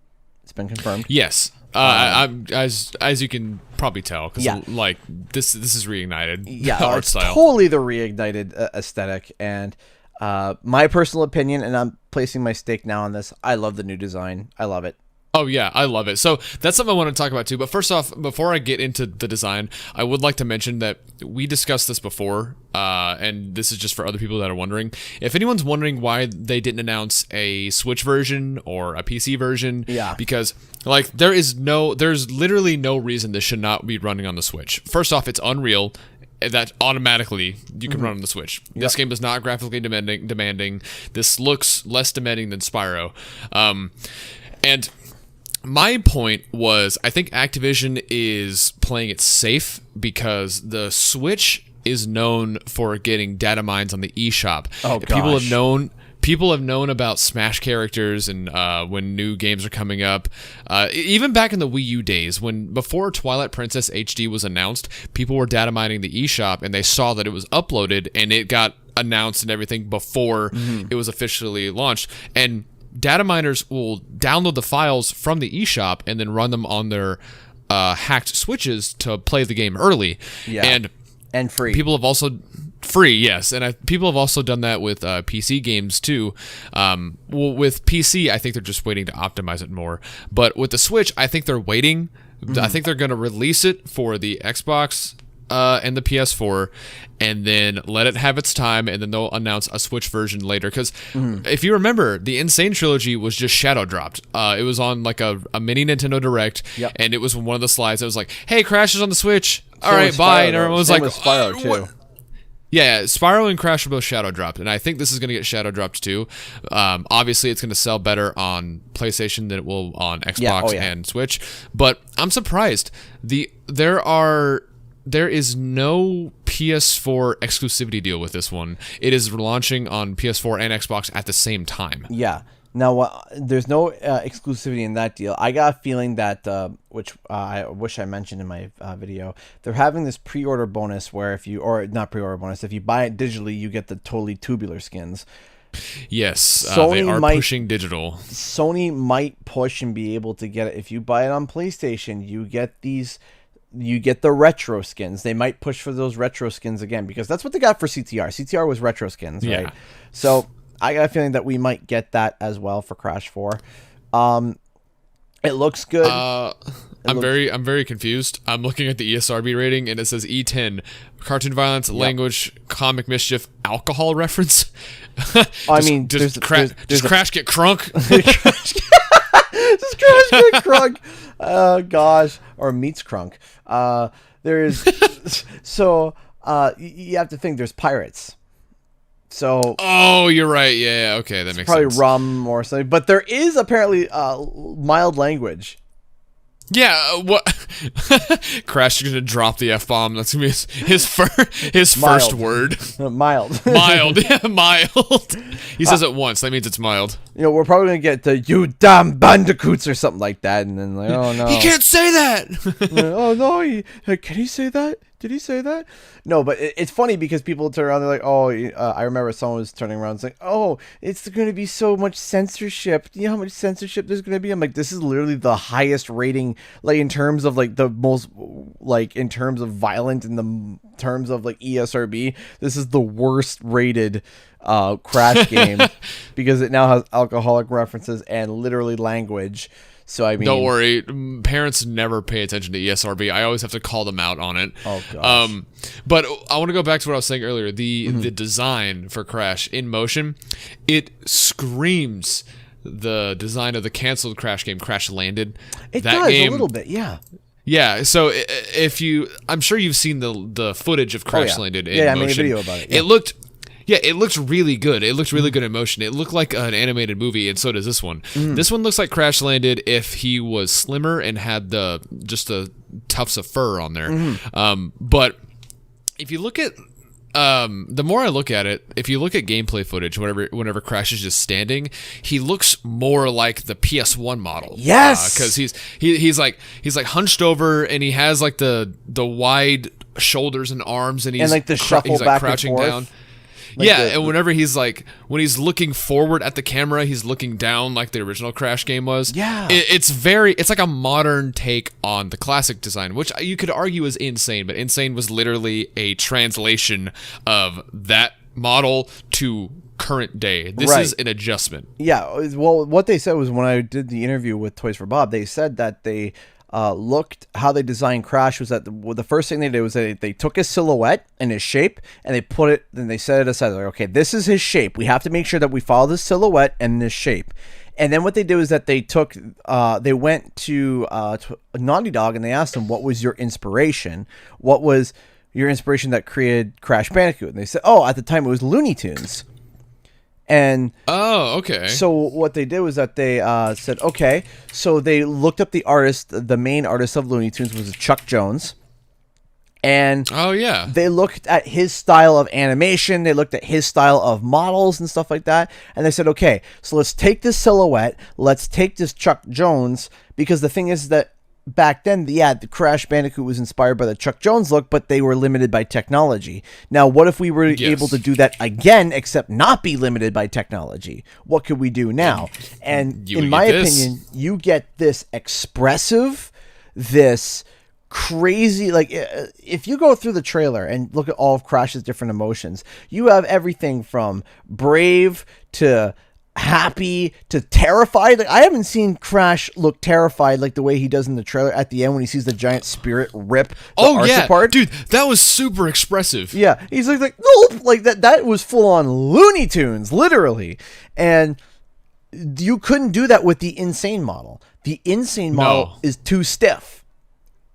It's been confirmed. Yes, I'm as you can probably tell because like this is reignited. Yeah, art it's style. Totally the reignited aesthetic, and my personal opinion, and I'm placing my stake now on this. I love the new design. I love it. Oh yeah, I love it. So that's something I want to talk about too. But first off, before I get into the design, I would like to mention that we discussed this before, and this is just for other people that are wondering. If anyone's wondering why they didn't announce a Switch version or a PC version, because like there's literally no reason this should not be running on the Switch. First off, it's Unreal. That automatically you can run on the Switch. This game is not graphically demanding. This looks less demanding than Spyro, and my point was, I think Activision is playing it safe because the Switch is known for getting data mines on the eShop. Oh, gosh. People have known about Smash characters and when new games are coming up. Even back in the Wii U days, before Twilight Princess HD was announced, people were data mining the eShop and they saw that it was uploaded and it got announced and everything before it was officially launched. And data miners will download the files from the eShop and then run them on their hacked Switches to play the game early. Yeah, and free. People have also free, yes, and people have also done that with PC games too. With PC, I think they're just waiting to optimize it more. But with the Switch, I think they're waiting. I think they're going to release it for the Xbox and the PS4, and then let it have its time, and then they'll announce a Switch version later. Because if you remember, the Insane Trilogy was just shadow dropped. It was on like a mini Nintendo Direct, and it was one of the slides that was like, "Hey, Crash is on the Switch. All right, bye." And everyone was like, Spyro too. Yeah, Spyro and Crash are both shadow dropped, and I think this is going to get shadow dropped too. Obviously, it's going to sell better on PlayStation than it will on Xbox and Switch. But I'm surprised. There is no PS4 exclusivity deal with this one. It is launching on PS4 and Xbox at the same time. Yeah. Now, there's no exclusivity in that deal. I got a feeling that, which I wish I mentioned in my video, they're having this pre-order bonus where not pre-order bonus, if you buy it digitally, you get the totally tubular skins. Yes, they are pushing digital. Sony might push and be able to get it. If you buy it on PlayStation, you get the retro skins. They might push for those retro skins again, because that's what they got for CTR. CTR was retro skins, right? Yeah. So I got a feeling that we might get that as well for Crash 4. It looks good. I'm very confused. I'm looking at the ESRB rating and it says E10, cartoon violence, language, comic mischief, alcohol reference. Does Crash get crunk? Does Crash get crunk? Oh gosh, or meets crunk. You have to think there's pirates. So you're right. Yeah, okay, that makes probably sense. rum or something. But there is apparently mild language. Yeah, what? Crash is gonna drop the F-bomb. That's gonna be his first word. Mild. Mild. Yeah, mild. He says it once. That means it's mild. We're probably gonna get the "you damn bandicoots" or something like that, and then like, oh no, he can't say that. Oh no, can he say that? Did he say that? No, but it's funny because people turn around, they're like, oh, I remember someone was turning around saying, oh, it's going to be so much censorship. You know how much censorship there's going to be? I'm like, this is literally the highest rating, like in terms of like the most, like in terms of violent, in the terms of like ESRB, this is the worst rated Crash game because it now has alcoholic references and literally language. So I mean, don't worry, parents never pay attention to ESRB. I always have to call them out on it. Oh gosh. But I want to go back to what I was saying earlier. The design for Crash in motion, it screams the design of the canceled Crash game, Crash Landed. That does game, a little bit, yeah. Yeah, so I'm sure you've seen the footage of Crash Landed in motion. I made a video about it. Yeah. It looked really good. It looked really good in motion. It looked like an animated movie, and so does this one. This one looks like Crash Landed if he was slimmer and had just the tufts of fur on there. But if you look at the more I look at it, if you look at gameplay footage, whenever Crash is just standing, he looks more like the PS1 model. Yes, because he's like hunched over and he has like the wide shoulders and arms, and he's like the shuffle he's like back crouching and forth. down. Like and whenever when he's looking forward at the camera, he's looking down like the original Crash game was. Yeah. It's like a modern take on the classic design, which you could argue is Insane, but Insane was literally a translation of that model to current day. This is an adjustment. Yeah, well, what they said was when I did the interview with Toys for Bob, they said that they looked how they designed Crash was that the first thing they did was they took his silhouette and his shape and they put it, then they set it aside. Like, okay, this is his shape. We have to make sure that we follow this silhouette and this shape. And then what they did was that they went to Naughty Dog and they asked them, what was your inspiration? What was your inspiration that created Crash Bandicoot? And they said, oh, at the time it was Looney Tunes. And okay. So what they did was that they said, okay, so they looked up the artist. The main artist of Looney Tunes was Chuck Jones. And they looked at his style of animation. They looked at his style of models and stuff like that. And they said, okay, so let's take this silhouette. Let's take this Chuck Jones. Because the thing is that back then, the Crash Bandicoot was inspired by the Chuck Jones look, but they were limited by technology. Now, what if we were able to do that again, except not be limited by technology? What could we do now? And in my opinion, you get this expressive, this crazy, like if you go through the trailer and look at all of Crash's different emotions, you have everything from brave to happy to terrified. Like, I haven't seen Crash look terrified like the way he does in the trailer at the end when he sees the giant spirit rip the arse apart. Dude, that was super expressive. Yeah, he's like nope, like that was full on Looney Tunes, literally. And you couldn't do that with the Insane model. The Insane model is too stiff.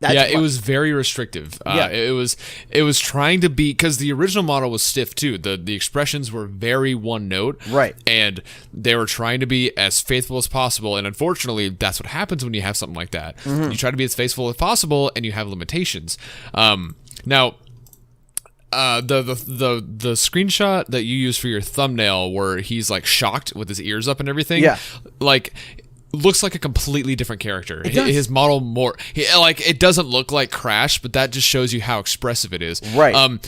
It was very restrictive. It was trying to be, because the original model was stiff too. The expressions were very one note, right? And they were trying to be as faithful as possible. And unfortunately, that's what happens when you have something like that. Mm-hmm. You try to be as faithful as possible, and you have limitations. Now, the screenshot that you use for your thumbnail, where he's like shocked with his ears up and everything, like, looks like a completely different character. His model it doesn't look like Crash, but that just shows you how expressive it is. Right.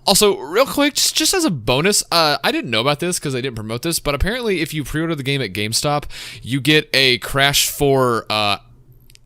Also, real quick, just as a bonus, I didn't know about this because I didn't promote this, but apparently if you pre-order the game at GameStop, you get a Crash 4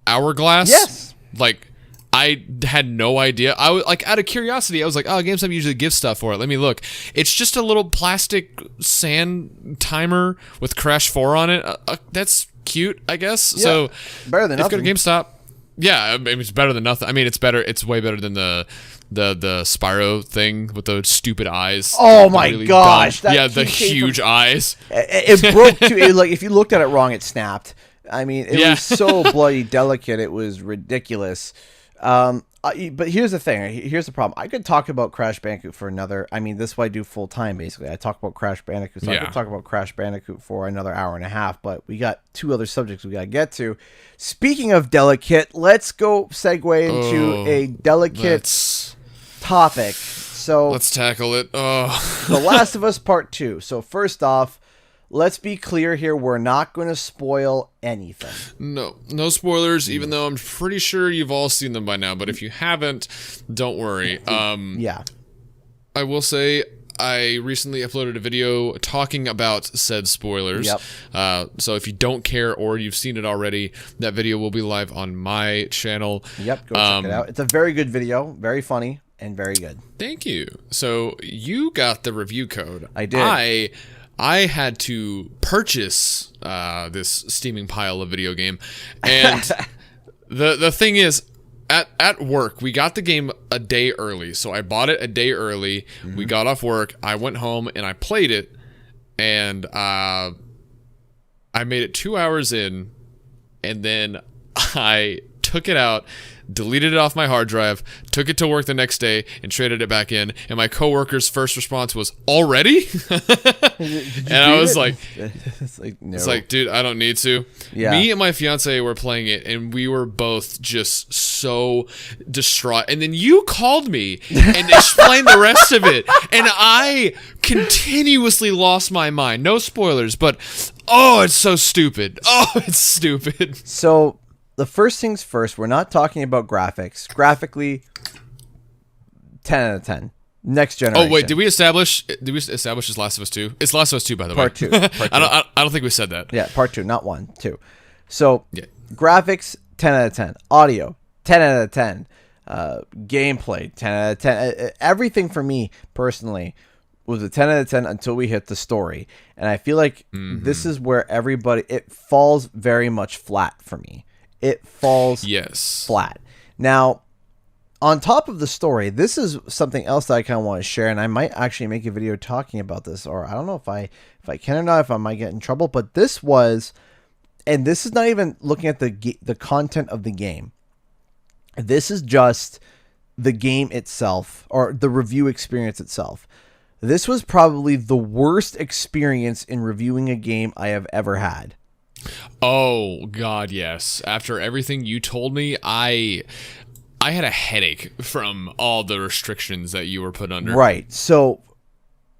hourglass. Yes. Like, I had no idea. I was like, out of curiosity, I was like, oh, GameStop usually gives stuff for it. Let me look. It's just a little plastic sand timer with Crash 4 on it. That's cute, I guess. Yeah, so better than nothing. Go to GameStop. Yeah, I mean, it's better than nothing. I mean, it's better. It's way better than the Spyro thing with those stupid eyes. Oh my gosh! The huge eyes. It broke too. Like, if you looked at it wrong, it snapped. I mean, it was so bloody delicate. It was ridiculous. But here's the thing. Here's the problem. I could talk about Crash Bandicoot for another. I mean, this is what I do full time, basically. I talk about Crash Bandicoot. So I could talk about Crash Bandicoot for another hour and a half. But we got two other subjects we got to get to. Speaking of delicate, let's go segue into a delicate topic. So let's tackle it. The Last of Us Part 2. So first off, let's be clear here. We're not going to spoil anything. No spoilers, even though I'm pretty sure you've all seen them by now. But if you haven't, don't worry. Yeah. I will say I recently uploaded a video talking about said spoilers. Yep. So if you don't care or you've seen it already, that video will be live on my channel. Yep, go check it out. It's a very good video, very funny, and very good. Thank you. So you got the review code. I did. I had to purchase this steaming pile of video game, and the thing is, at work we got the game a day early, so I bought it a day early. Mm-hmm. We got off work, I went home and I played it, and I made it 2 hours in, and then I took it out, deleted it off my hard drive, took it to work the next day, and traded it back in. And my coworker's first response was, "Already?" And I was like, no. It's like, dude, I don't need to. Yeah. Me and my fiance were playing it, and we were both just so distraught. And then you called me and explained the rest of it, and I continuously lost my mind. No spoilers, but it's so stupid. It's stupid. So the first things first, we're not talking about graphics. Graphically, 10 out of 10. Next generation. Oh wait, did we establish it's Last of Us 2? It's Last of Us 2, by the way. Part 2. I don't think we said that. Yeah, part 2, not 1, 2. So graphics, 10 out of 10. Audio, 10 out of 10. Gameplay, 10 out of 10. Everything for me personally was a 10 out of 10 until we hit the story. And I feel like this is where it falls very much flat for me. It falls flat. Now, on top of the story, this is something else that I kind of want to share, and I might actually make a video talking about this, or I don't know if I can or not, if I might get in trouble, but this was, and this is not even looking at the content of the game. This is just the game itself, or the review experience itself. This was probably the worst experience in reviewing a game I have ever had. Oh God, yes. After everything you told me, I had a headache from all the restrictions that you were put under. Right. So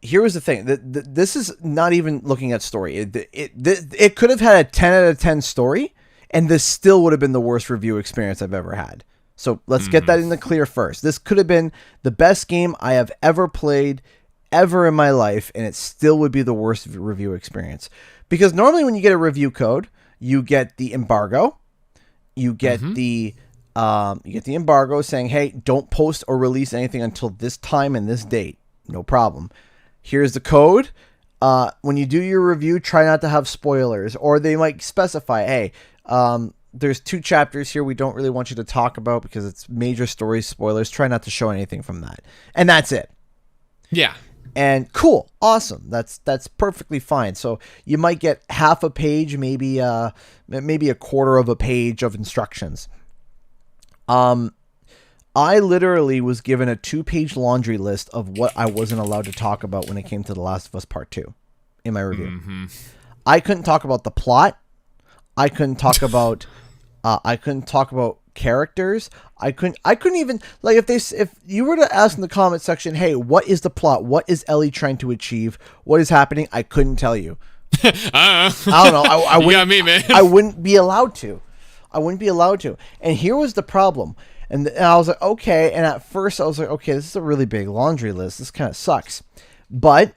here was the thing. This is not even looking at story. It could have had a 10 out of 10 story, and this still would have been the worst review experience I've ever had. So let's get that in the clear first. This could have been the best game I have ever played ever in my life, and it still would be the worst review experience. Because normally when you get a review code, you get the embargo, you get the embargo saying, hey, don't post or release anything until this time and this date. No problem. Here's the code. When you do your review, try not to have spoilers. Or they might specify, hey, there's 2 chapters here we don't really want you to talk about because it's major story spoilers. Try not to show anything from that. And that's it. Yeah. And cool, awesome. That's perfectly fine. So you might get half a page, maybe a quarter of a page of instructions. I literally was given a 2-page laundry list of what I wasn't allowed to talk about when it came to The Last of Us Part 2 in my review. Mm-hmm. I couldn't talk about the plot. I couldn't talk about characters. I couldn't even, like, if you were to ask in the comment section, hey, what is the plot? What is Ellie trying to achieve? What is happening? I couldn't tell you. I don't know. I You got me, man. I wouldn't be allowed to. And here was the problem. And I was like, okay. And at first I was like, okay, this is a really big laundry list. This kind of sucks. But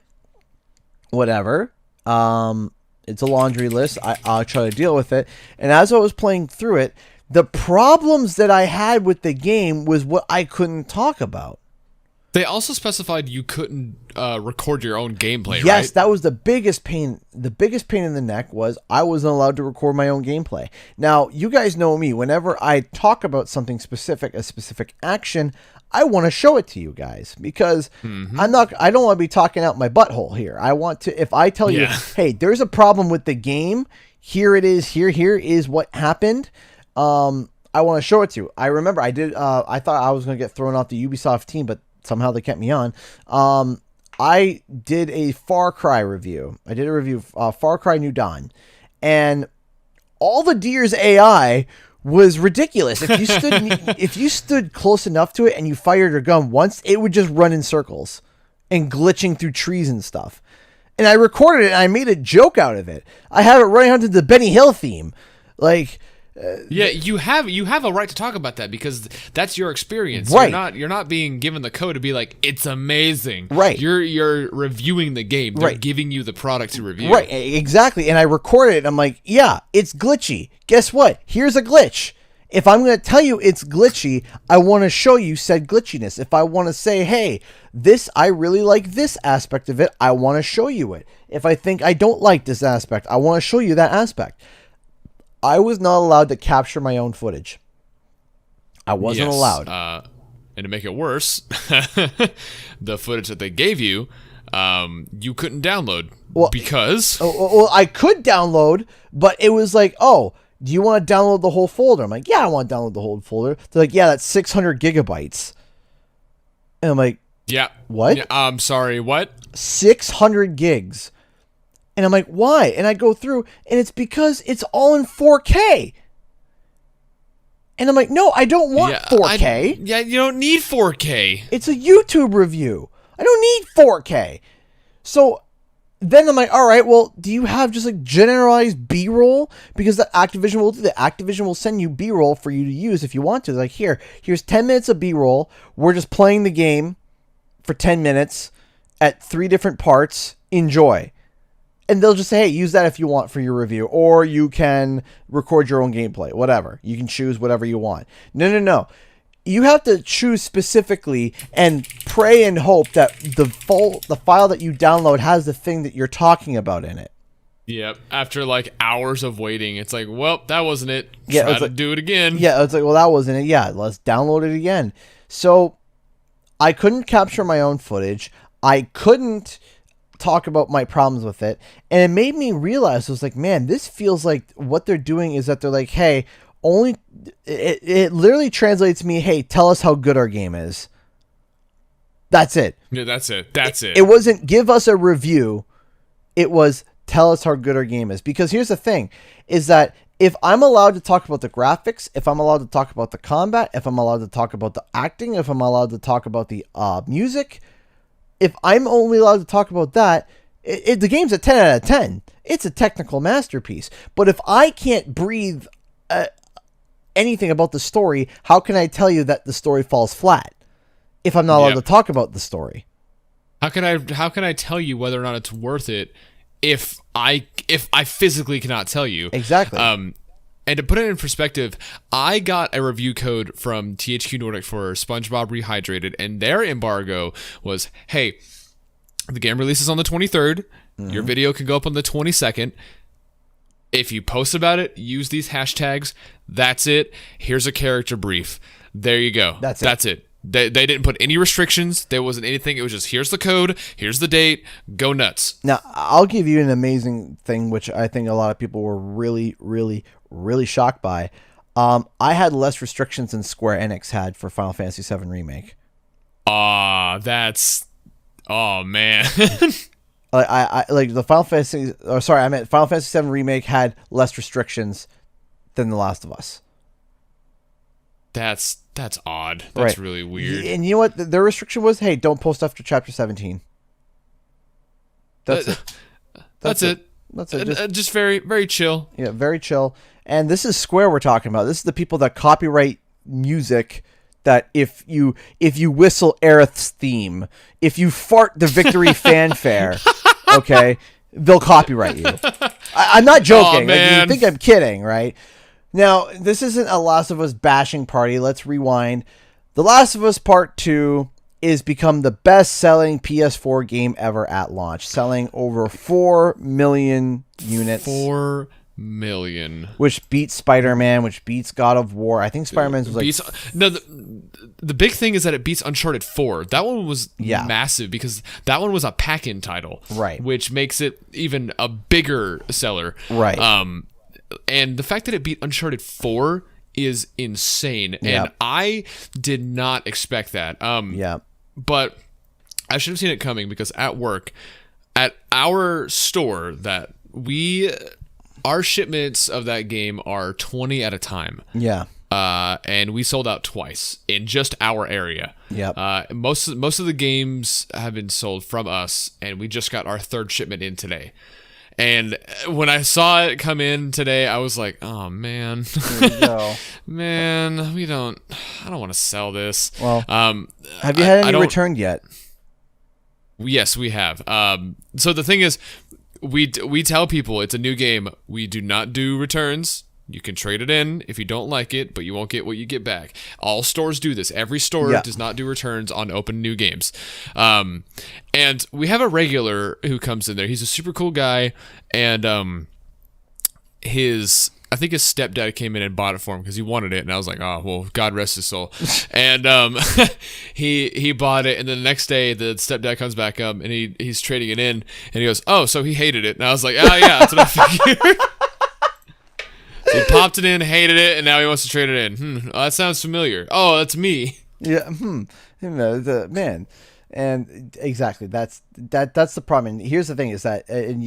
whatever. It's a laundry list. I'll try to deal with it. And as I was playing through it, the problems that I had with the game was what I couldn't talk about. They also specified you couldn't record your own gameplay, yes, right? that was the biggest pain. The biggest pain in the neck was I wasn't allowed to record my own gameplay. Now, you guys know me. Whenever I talk about something specific, a specific action, I want to show it to you guys because I don't want to be talking out my butthole here. I want to, if I tell you, hey, there's a problem with the game, here it is, here is what happened. I want to show it to you. I remember I thought I was going to get thrown off the Ubisoft team, but somehow they kept me on. I did a Far Cry review. I did a review of Far Cry New Dawn, and all the deer's AI was ridiculous. If you stood close enough to it and you fired your gun once, it would just run in circles and glitching through trees and stuff. And I recorded it and I made a joke out of it. I have it running onto the Benny Hill theme, like. Yeah, you have a right to talk about that because that's your experience. Right. You're not being given the code to be like, it's amazing. Right. You're reviewing the game. They're giving you the product to review. Right, exactly. And I recorded it and I'm like, yeah, it's glitchy. Guess what? Here's a glitch. If I'm going to tell you it's glitchy, I want to show you said glitchiness. If I want to say, hey, I really like this aspect of it, I want to show you it. If I think I don't like this aspect, I want to show you that aspect. I was not allowed to capture my own footage. I wasn't allowed. And to make it worse, the footage that they gave you, you couldn't download because... Well, I could download, but it was like, oh, do you want to download the whole folder? I'm like, yeah, I want to download the whole folder. They're like, yeah, that's 600 gigabytes. And I'm like, yeah. What? Yeah, I'm sorry, what? 600 gigs. And I'm like, why? And I go through, and it's because it's all in 4K. And I'm like, no, I don't want 4K. You don't need 4K. It's a YouTube review. I don't need 4K. So then I'm like, all right, well, do you have just like generalized B-roll? Because the Activision will do that. Activision will send you B-roll for you to use if you want to. Like, here's 10 minutes of B-roll. We're just playing the game for 10 minutes at 3 different parts. Enjoy. And they'll just say, hey, use that if you want for your review. Or you can record your own gameplay. Whatever. You can choose whatever you want. No. You have to choose specifically and pray and hope that the file that you download has the thing that you're talking about in it. Yep. After like hours of waiting, it's like, well, that wasn't it. Yeah, Try to do it again. Yeah, it's like, well, that wasn't it. Yeah, let's download it again. So I couldn't capture my own footage. I couldn't talk about my problems with it, and it made me realize, I was like, man, this feels like what they're doing is that they're like, hey, it literally translates to me, hey, tell us how good our game is. That's it. Yeah, that's it. It wasn't give us a review, it was tell us how good our game is. Because here's the thing, is that if I'm allowed to talk about the graphics, if I'm allowed to talk about the combat, if I'm allowed to talk about the acting, if I'm allowed to talk about the music, if I'm only allowed to talk about that, the game's a 10 out of 10. It's a technical masterpiece. But if I can't breathe anything about the story, how can I tell you that the story falls flat if I'm not allowed to talk about the story? How can I tell you whether or not it's worth it if I physically cannot tell you? Exactly. And to put it in perspective, I got a review code from THQ Nordic for SpongeBob Rehydrated, and their embargo was, hey, the game releases on the 23rd. Your video can go up on the 22nd. If you post about it, use these hashtags. That's it. Here's a character brief. There you go. That's it. They didn't put any restrictions. There wasn't anything. It was just, here's the code. Here's the date. Go nuts. Now, I'll give you an amazing thing, which I think a lot of people were really, really, really shocked by. I had less restrictions than Square Enix had for Final Fantasy VII Remake. That's... Oh, man. I like the Final Fantasy... Oh, sorry, I meant Final Fantasy VII Remake had less restrictions than The Last of Us. That's odd. That's really weird. And you know what? Their restriction was, hey, don't post after Chapter 17. That's it. That's it. That's it. Just very, very chill. Yeah, very chill. And this is Square we're talking about. This is the people that copyright music that if you whistle Aerith's theme, if you fart the victory fanfare, okay, they'll copyright you. I'm not joking. Oh, man. Like, you think I'm kidding, right? Now, this isn't a Last of Us bashing party. Let's rewind. The Last of Us Part 2 is become the best-selling PS4 game ever at launch, selling over 4 million units. 4 million. Which beats Spider-Man, which beats God of War. I think Spider-Man's was like... No, the big thing is that it beats Uncharted 4. That one was massive because that one was a pack-in title. Right. Which makes it even a bigger seller. Right. And the fact that it beat Uncharted 4 is insane. And I did not expect that. But I should have seen it coming because at work, at our store that our shipments of that game are 20 at a time. Yeah. And we sold out twice in just our area. Yep. Most of the games have been sold from us, and we just got our third shipment in today. And when I saw it come in today, I was like, "Oh man, There you go. man, I don't want to sell this." Well, have you had any returned yet? Yes, we have. So the thing is, we tell people it's a new game. We do not do returns. You can trade it in if you don't like it, but you won't get what you get back. All stores do this. Every store does not do returns on open new games. And we have a regular who comes in there. He's a super cool guy, and I think his stepdad came in and bought it for him because he wanted it, and I was like, oh, well, God rest his soul. And he bought it, and then the next day, the stepdad comes back up, and he's trading it in, and he goes, oh, so he hated it. And I was like, oh, yeah, that's what I figured. So he popped it in, hated it, and now he wants to trade it in. That sounds familiar. Oh, that's me. Yeah. Man. And exactly, that's the problem. And here's the thing: is that, and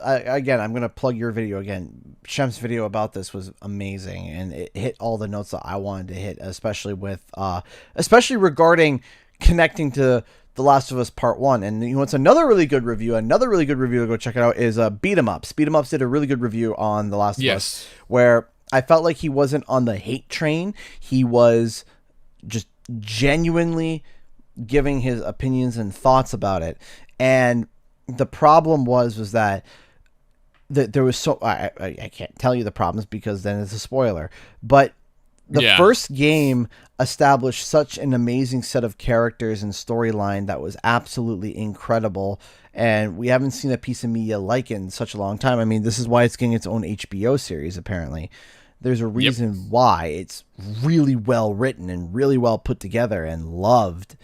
again, I'm gonna plug your video again. Shem's video about this was amazing, and it hit all the notes that I wanted to hit, especially regarding connecting to The Last of Us Part 1. And you know, it's another really good review to go check it out is Beat 'em Ups. Beat 'em Ups did a really good review on The Last of Us, where I felt like he wasn't on the hate train. He was just genuinely giving his opinions and thoughts about it. And the problem was that there was I can't tell you the problems because then it's a spoiler, but the first game established such an amazing set of characters and storyline that was absolutely incredible, and we haven't seen a piece of media like it in such a long time. I mean, this is why it's getting its own HBO series, apparently. There's a reason why. It's really well written and really well put together and loved.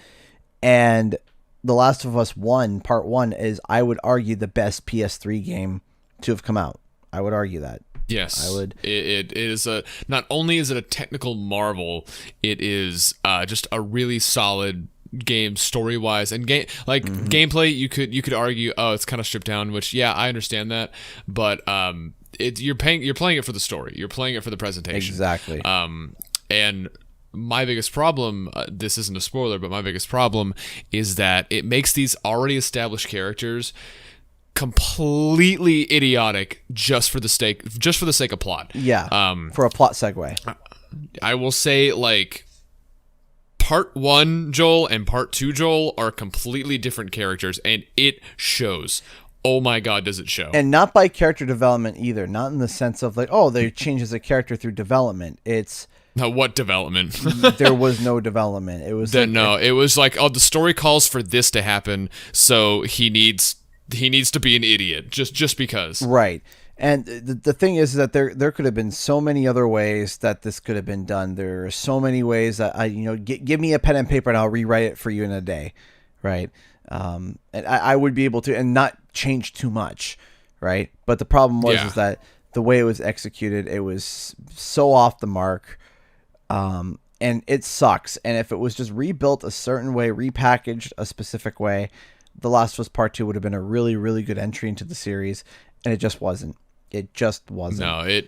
And The Last of Us 1, Part 1, is, I would argue, the best PS3 game to have come out. I would argue that. Yes, I would. It is not only is it a technical marvel, it is just a really solid game story wise and gameplay. You could argue, oh, it's kind of stripped down, which I understand that, but you're playing it for the story. You're playing it for the presentation. Exactly. And my biggest problem, this isn't a spoiler, but my biggest problem is that it makes these already established characters completely idiotic just for the sake of plot. For a plot segue. I will say, like, Part 1 Joel and Part 2 Joel are completely different characters, and it shows. Oh my God, does it show. And not by character development either. Not in the sense of like, oh, they change as a character through development. It's... Now, what development? There was no development. It was it was like, oh, the story calls for this to happen, so he needs to be an idiot just because. Right. And the thing is that there could have been so many other ways that this could have been done. There are so many ways that give me a pen and paper and I'll rewrite it for you in a day, right? And I would be able to and not change too much, right? But the problem was is that the way it was executed, it was so off the mark. And it sucks. And if it was just rebuilt a certain way, repackaged a specific way, The Last of Us Part 2 would have been a really, really good entry into the series, and it just wasn't. It just wasn't. No,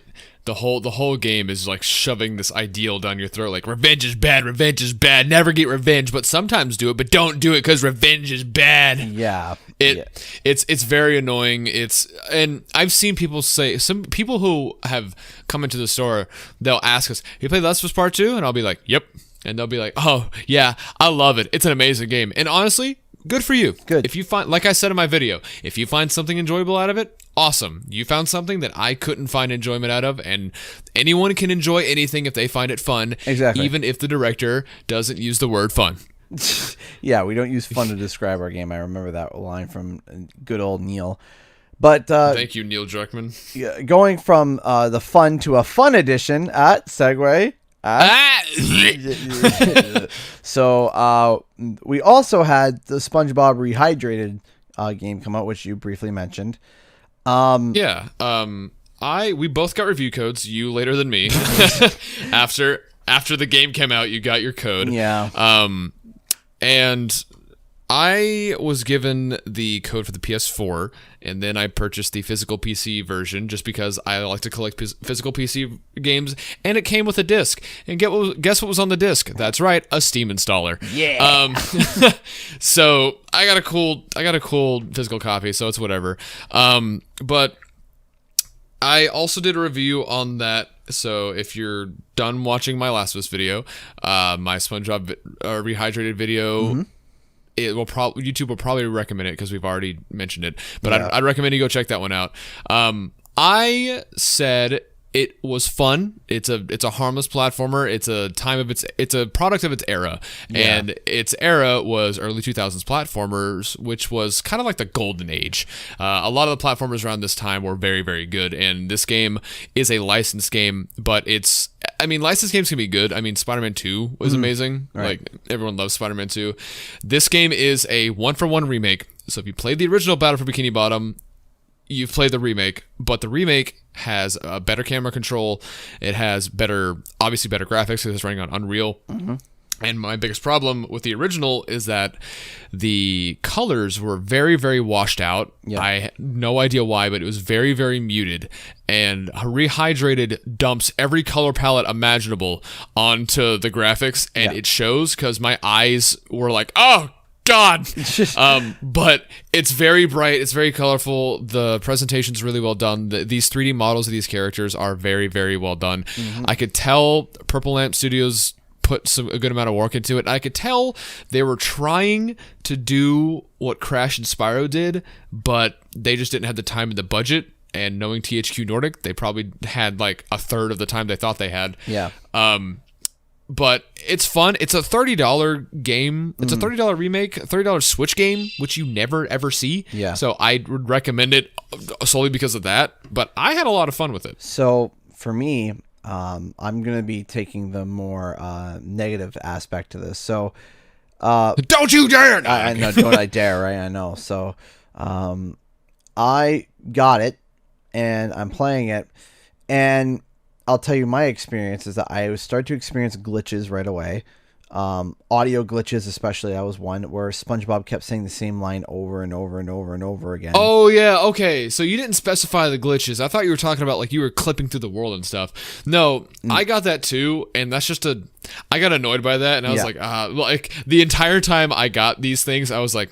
the whole game is like shoving this ideal down your throat, like revenge is bad, never get revenge, but sometimes do it, but don't do it because revenge is bad. Yeah. It's very annoying. And I've seen people say, some people who have come into the store, they'll ask us, "You played Last of Us Part 2?" And I'll be like, "Yep." And they'll be like, "Oh yeah, I love it. It's an amazing game." And honestly, good for you. Good. If you find, like I said in my video, if you find something enjoyable out of it, awesome. You found something that I couldn't find enjoyment out of, and anyone can enjoy anything if they find it fun. Exactly. Even if the director doesn't use the word fun. Yeah, we don't use fun to describe our game. I remember that line from good old Neil. But Thank you, Neil Druckmann. going from the fun to a fun edition at Segway. So we also had the SpongeBob Rehydrated game come out, which you briefly mentioned. Yeah. We both got review codes. You later than me. After the game came out, you got your code. Yeah. And I was given the code for the PS4, and then I purchased the physical PC version just because I like to collect physical PC games, and it came with a disc. And guess what was on the disc? That's right, a Steam installer. Yeah. So I got a cool physical copy, so it's whatever. But I also did a review on that. So if you're done watching my Last of Us video, my SpongeBob Rehydrated video. Mm-hmm. YouTube will probably recommend it because we've already mentioned it, but Yeah. I'd recommend you go check that one out. I said it was fun. It's a harmless platformer. It's a product of its era, and its era was early 2000s platformers, which was kind of like the golden age. A lot of the platformers around this time were very, very good, and this game is a licensed game, but licensed games can be good. I mean, Spider-Man 2 was amazing. Right. Like, everyone loves Spider-Man 2. This game is a one-for-one remake. So if you played the original Battle for Bikini Bottom, you've played the remake, but the remake has a better camera control. It has obviously better graphics because it's running on Unreal. Mm-hmm. And my biggest problem with the original is that the colors were very, very washed out. Yeah. I had no idea why, but it was very, very muted. And Rehydrated dumps every color palette imaginable onto the graphics, and it shows because my eyes were like, oh, God. But it's very bright. It's very colorful. The presentation's really well done. These 3D models of these characters are very, very well done. Mm-hmm. I could tell Purple Lamp Studios put a good amount of work into it. I could tell they were trying to do what Crash and Spyro did, but they just didn't have the time and the budget. And knowing THQ Nordic, they probably had like a third of the time they thought they had. Yeah. But it's fun. It's a $30 game. It's a $30 remake, $30 Switch game, which you never ever see. Yeah. So I would recommend it solely because of that. But I had a lot of fun with it. So for me, I'm going to be taking the more negative aspect to this. So don't you dare! I know, don't I dare, right? I know. So I got it, and I'm playing it, and I'll tell you my experience is that I started to experience glitches right away. Audio glitches, especially, that was one where SpongeBob kept saying the same line over and over and over and over again. Oh, yeah, okay. So you didn't specify the glitches. I thought you were talking about, like, you were clipping through the world and stuff. No, I got that too, and that's just I got annoyed by that, and I was like, the entire time I got these things, I was like,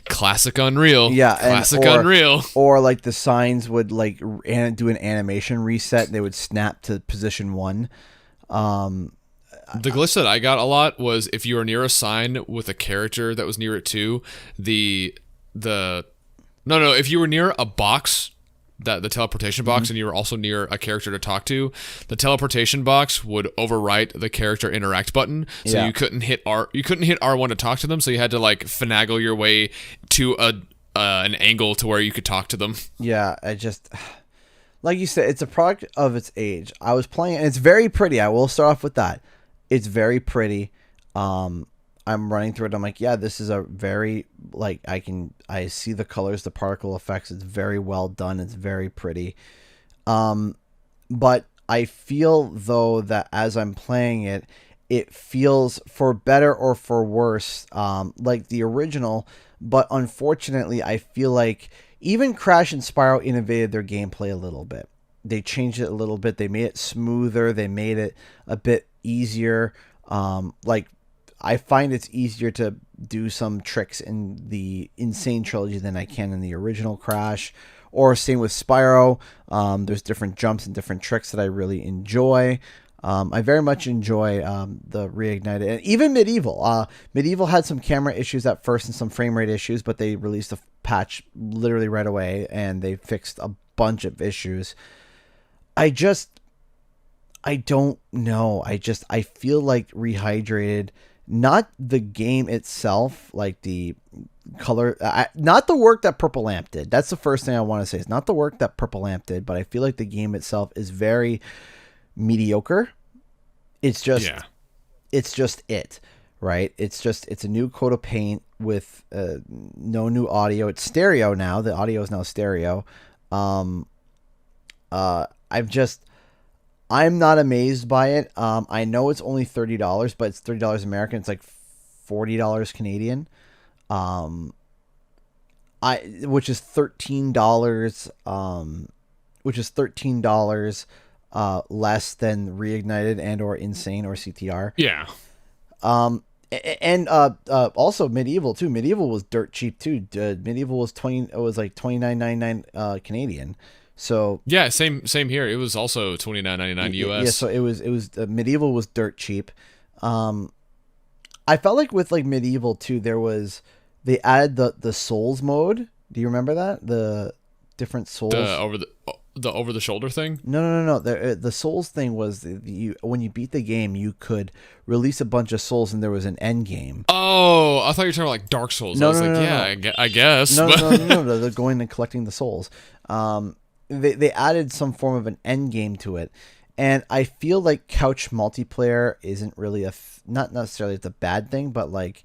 classic Unreal. Yeah. Classic Unreal. Or, like, the signs would, like, do an animation reset. They would snap to position 1. The glitch that I got a lot was if you were near a sign with a character that was near it too, if you were near a box, the teleportation box, and you were also near a character to talk to, the teleportation box would overwrite the character interact button, so you couldn't hit R1 to talk to them, so you had to like finagle your way to an angle to where you could talk to them. Yeah, I just, like you said, it's a product of its age. I was playing it, and it's very pretty. I will start off with that. It's very pretty. I'm running through it. I'm like, yeah, this is a very, like, I see the colors, the particle effects. It's very well done. It's very pretty. But I feel though that as I'm playing it, it feels for better or for worse, like the original. But unfortunately, I feel like even Crash and Spyro innovated their gameplay a little bit. They changed it a little bit. They made it smoother. They made it a bit easier. Like I find it's easier to do some tricks in the Insane trilogy than I can in the original Crash. Or same with Spyro. There's different jumps and different tricks that I really enjoy. I very much enjoy the Reignited. And even Medieval. Medieval had some camera issues at first and some frame rate issues, but they released a patch literally right away, and they fixed a bunch of issues. I don't know. I feel like Rehydrated, not the game itself, like the color, not the work that Purple Lamp did. That's the first thing I want to say. It's not the work that Purple Lamp did, but I feel like the game itself is very mediocre. It's just, right? It's a new coat of paint with no new audio. It's stereo now. The audio is now stereo. I'm not amazed by it. I know it's only $30, but it's $30 American. It's like $40 Canadian. Which is $13. Which is $13 less than Reignited and or Insane or CTR. Yeah. And also Medieval too. Medieval was dirt cheap too. Medieval was like $29.99 Canadian. So yeah, same here. It was also $29.99 US. Yeah, so it was Medieval was dirt cheap. I felt like with like Medieval too, they added the Souls mode. Do you remember that? The different Souls the over the shoulder thing? No. The Souls thing was when you beat the game, you could release a bunch of souls, and there was an end game. Oh, I thought you were talking about like Dark Souls. I was I guess. No. They're going and collecting the souls. They added some form of an end game to it, and I feel like couch multiplayer isn't really not necessarily it's a bad thing, but like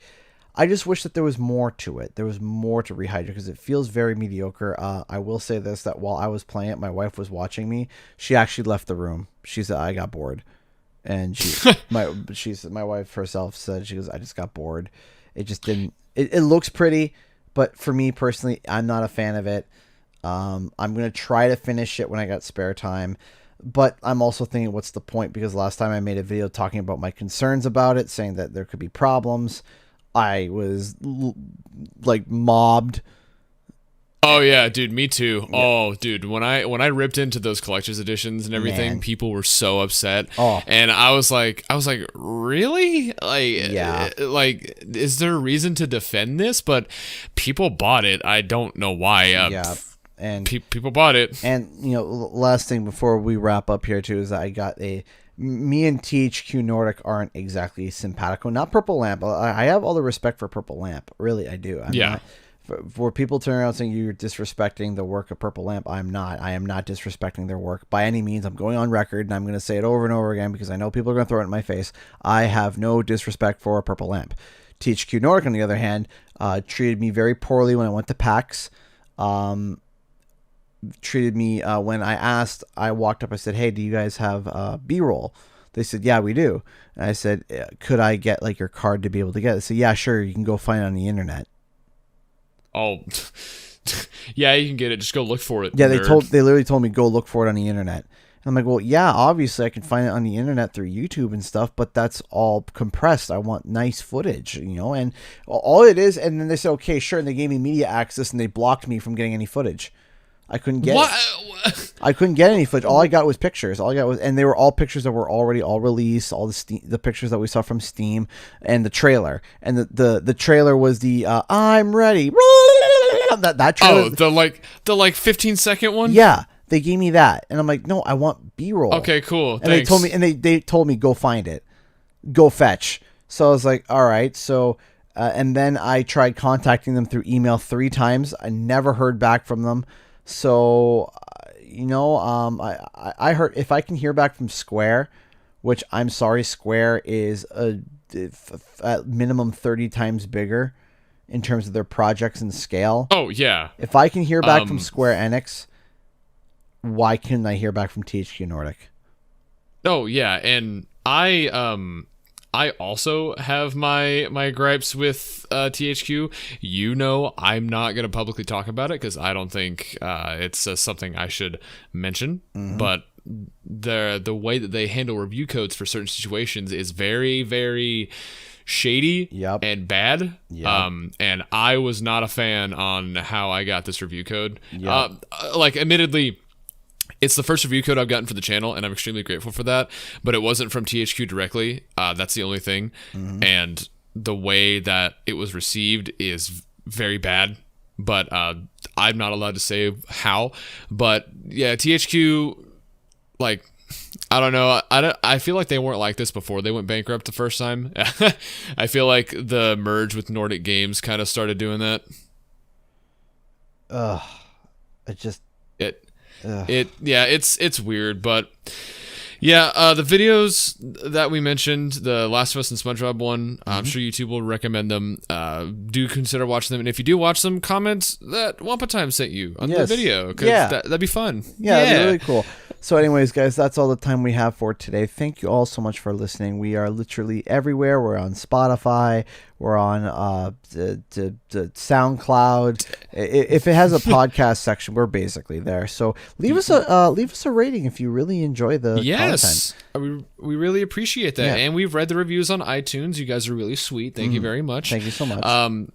I just wish that there was more to it. There was more to Rehydrate because it feels very mediocre. I will say this, that while I was playing it, my wife was watching me. She actually left the room. She said, I got bored. And my wife herself said, she goes, I just got bored. It just didn't, it looks pretty, but for me personally, I'm not a fan of it. I'm going to try to finish it when I got spare time. But I'm also thinking, what's the point? Because last time I made a video talking about my concerns about it, saying that there could be problems. I was like mobbed. Oh yeah, dude, me too. Yeah. Oh, dude, when I ripped into those collector's editions and everything, people were so upset. Oh. And I was like, really? Like, yeah. Like, is there a reason to defend this? But people bought it. I don't know why. Yeah. And people bought it. And last thing before we wrap up here too is that I got me and THQ Nordic aren't exactly simpatico. Not Purple Lamp. I have all the respect for Purple Lamp. Really, I do. I'm not, for people turning around saying you're disrespecting the work of Purple Lamp, I'm not. I am not disrespecting their work by any means. I'm going on record, and I'm going to say it over and over again because I know people are going to throw it in my face. I have no disrespect for Purple Lamp. THQ Nordic, on the other hand, treated me very poorly when I went to PAX. Treated me when I walked up, I said, hey, do you guys have B-roll? They said, yeah, we do. And I said, could I get like your card to be able to get it? They said, yeah, sure, you can go find it on the internet. Oh yeah, you can get it, just go look for it. Yeah, they literally told me go look for it on the internet. And I'm like, well, yeah, obviously I can find it on the internet through YouTube and stuff, but that's all compressed. I want nice footage, and all it is. And then they said, okay, sure, and they gave me media access, and they blocked me from getting any footage. I couldn't get it. I couldn't get any footage. All I got was pictures. And they were all pictures that were already all released. All the pictures that we saw from Steam and the trailer. And the trailer was the I'm ready. That trailer. Oh, the 15-second one. Yeah, they gave me that, and I'm like, no, I want B-roll. Okay, cool. And thanks. They told me go find it, go fetch. So I was like, all right. So and then I tried contacting them through email 3 times. I never heard back from them. So, I heard if I can hear back from Square, which I'm sorry, Square is at minimum 30 times bigger in terms of their projects and scale. Oh, yeah. If I can hear back from Square Enix, why couldn't I hear back from THQ Nordic? Oh yeah, and I also have my gripes with THQ. You know, I'm not gonna publicly talk about it because I don't think it's something I should mention. But the way that they handle review codes for certain situations is very, very shady and bad. And I was not a fan on how I got this review code. Like, admittedly, it's the first review code I've gotten for the channel, and I'm extremely grateful for that. But it wasn't from THQ directly. That's the only thing. And the way that it was received is very bad. But I'm not allowed to say how. But yeah, THQ, like, I don't know. I feel like they weren't like this before they went bankrupt the first time. I feel like the merge with Nordic Games kind of started doing that. It's weird, but yeah, the videos that we mentioned, the Last of Us and SpongeBob one, I'm sure YouTube will recommend them. Do consider watching them, and if you do watch them, comment that Wumpa Time sent you on the video, because that'd be fun. That'd be really cool. So anyways, guys, that's all the time we have for today. Thank you all so much for listening. We are literally everywhere. We're on Spotify. We're on the SoundCloud. If it has a podcast section, we're basically there. So leave us a rating if you really enjoy the content. We really appreciate that. And we've read the reviews on iTunes. You guys are really sweet. Thank you very much. Thank you so much.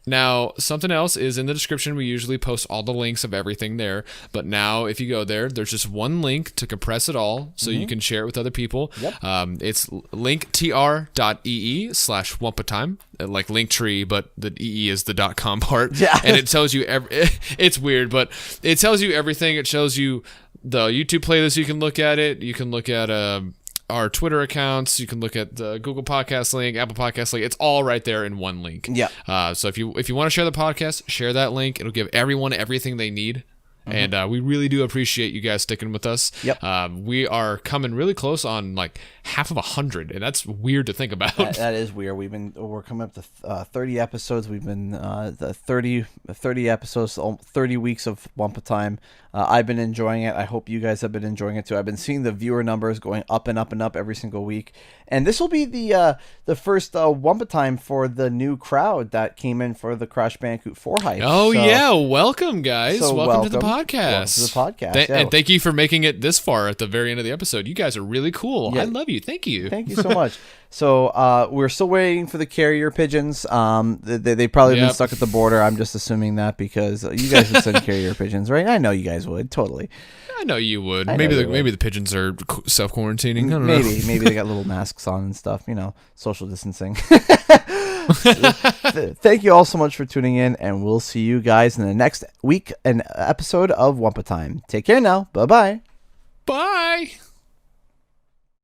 Now, something else is in the description. We usually post all the links of everything there. But now, if you go there, there's just one link to compress it all so you can share it with other people. It's linktr.ee/wumpatime, like Linktree, but the EE is the .com part. And it tells you, it's weird, but it tells you everything. It shows you the YouTube playlist. You can look at it. You can look at our Twitter accounts. You can look at the Google Podcast link, Apple Podcast link. It's all right there in one link. So if you want to share the podcast, share that link. It'll give everyone everything they need. And we really do appreciate you guys sticking with us. We are coming really close on like half of 100, and that's weird to think about. That is weird. We're coming up to 30 episodes. We've been the 30 episodes, 30 weeks of Wumpa Time. I've been enjoying it. I hope you guys have been enjoying it too. I've been seeing the viewer numbers going up and up and up every single week. And this will be the first Wumpa Time for the new crowd that came in for the Crash Bandicoot 4 hype. Welcome, guys. Welcome to the podcast. And thank you for making it this far at the very end of the episode. You guys are really cool. I love you. Thank you. Thank you so much. So we're still waiting for the carrier pigeons. They probably been stuck at the border. I'm just assuming that because you guys would send carrier pigeons, right? I know you guys would totally. I know you would. Maybe the pigeons are self quarantining. I don't know. Maybe they got little masks on and stuff. Social distancing. Thank you all so much for tuning in, and we'll see you guys in the next week, an episode of Wumpa Time. Take care now. Bye-bye. Bye.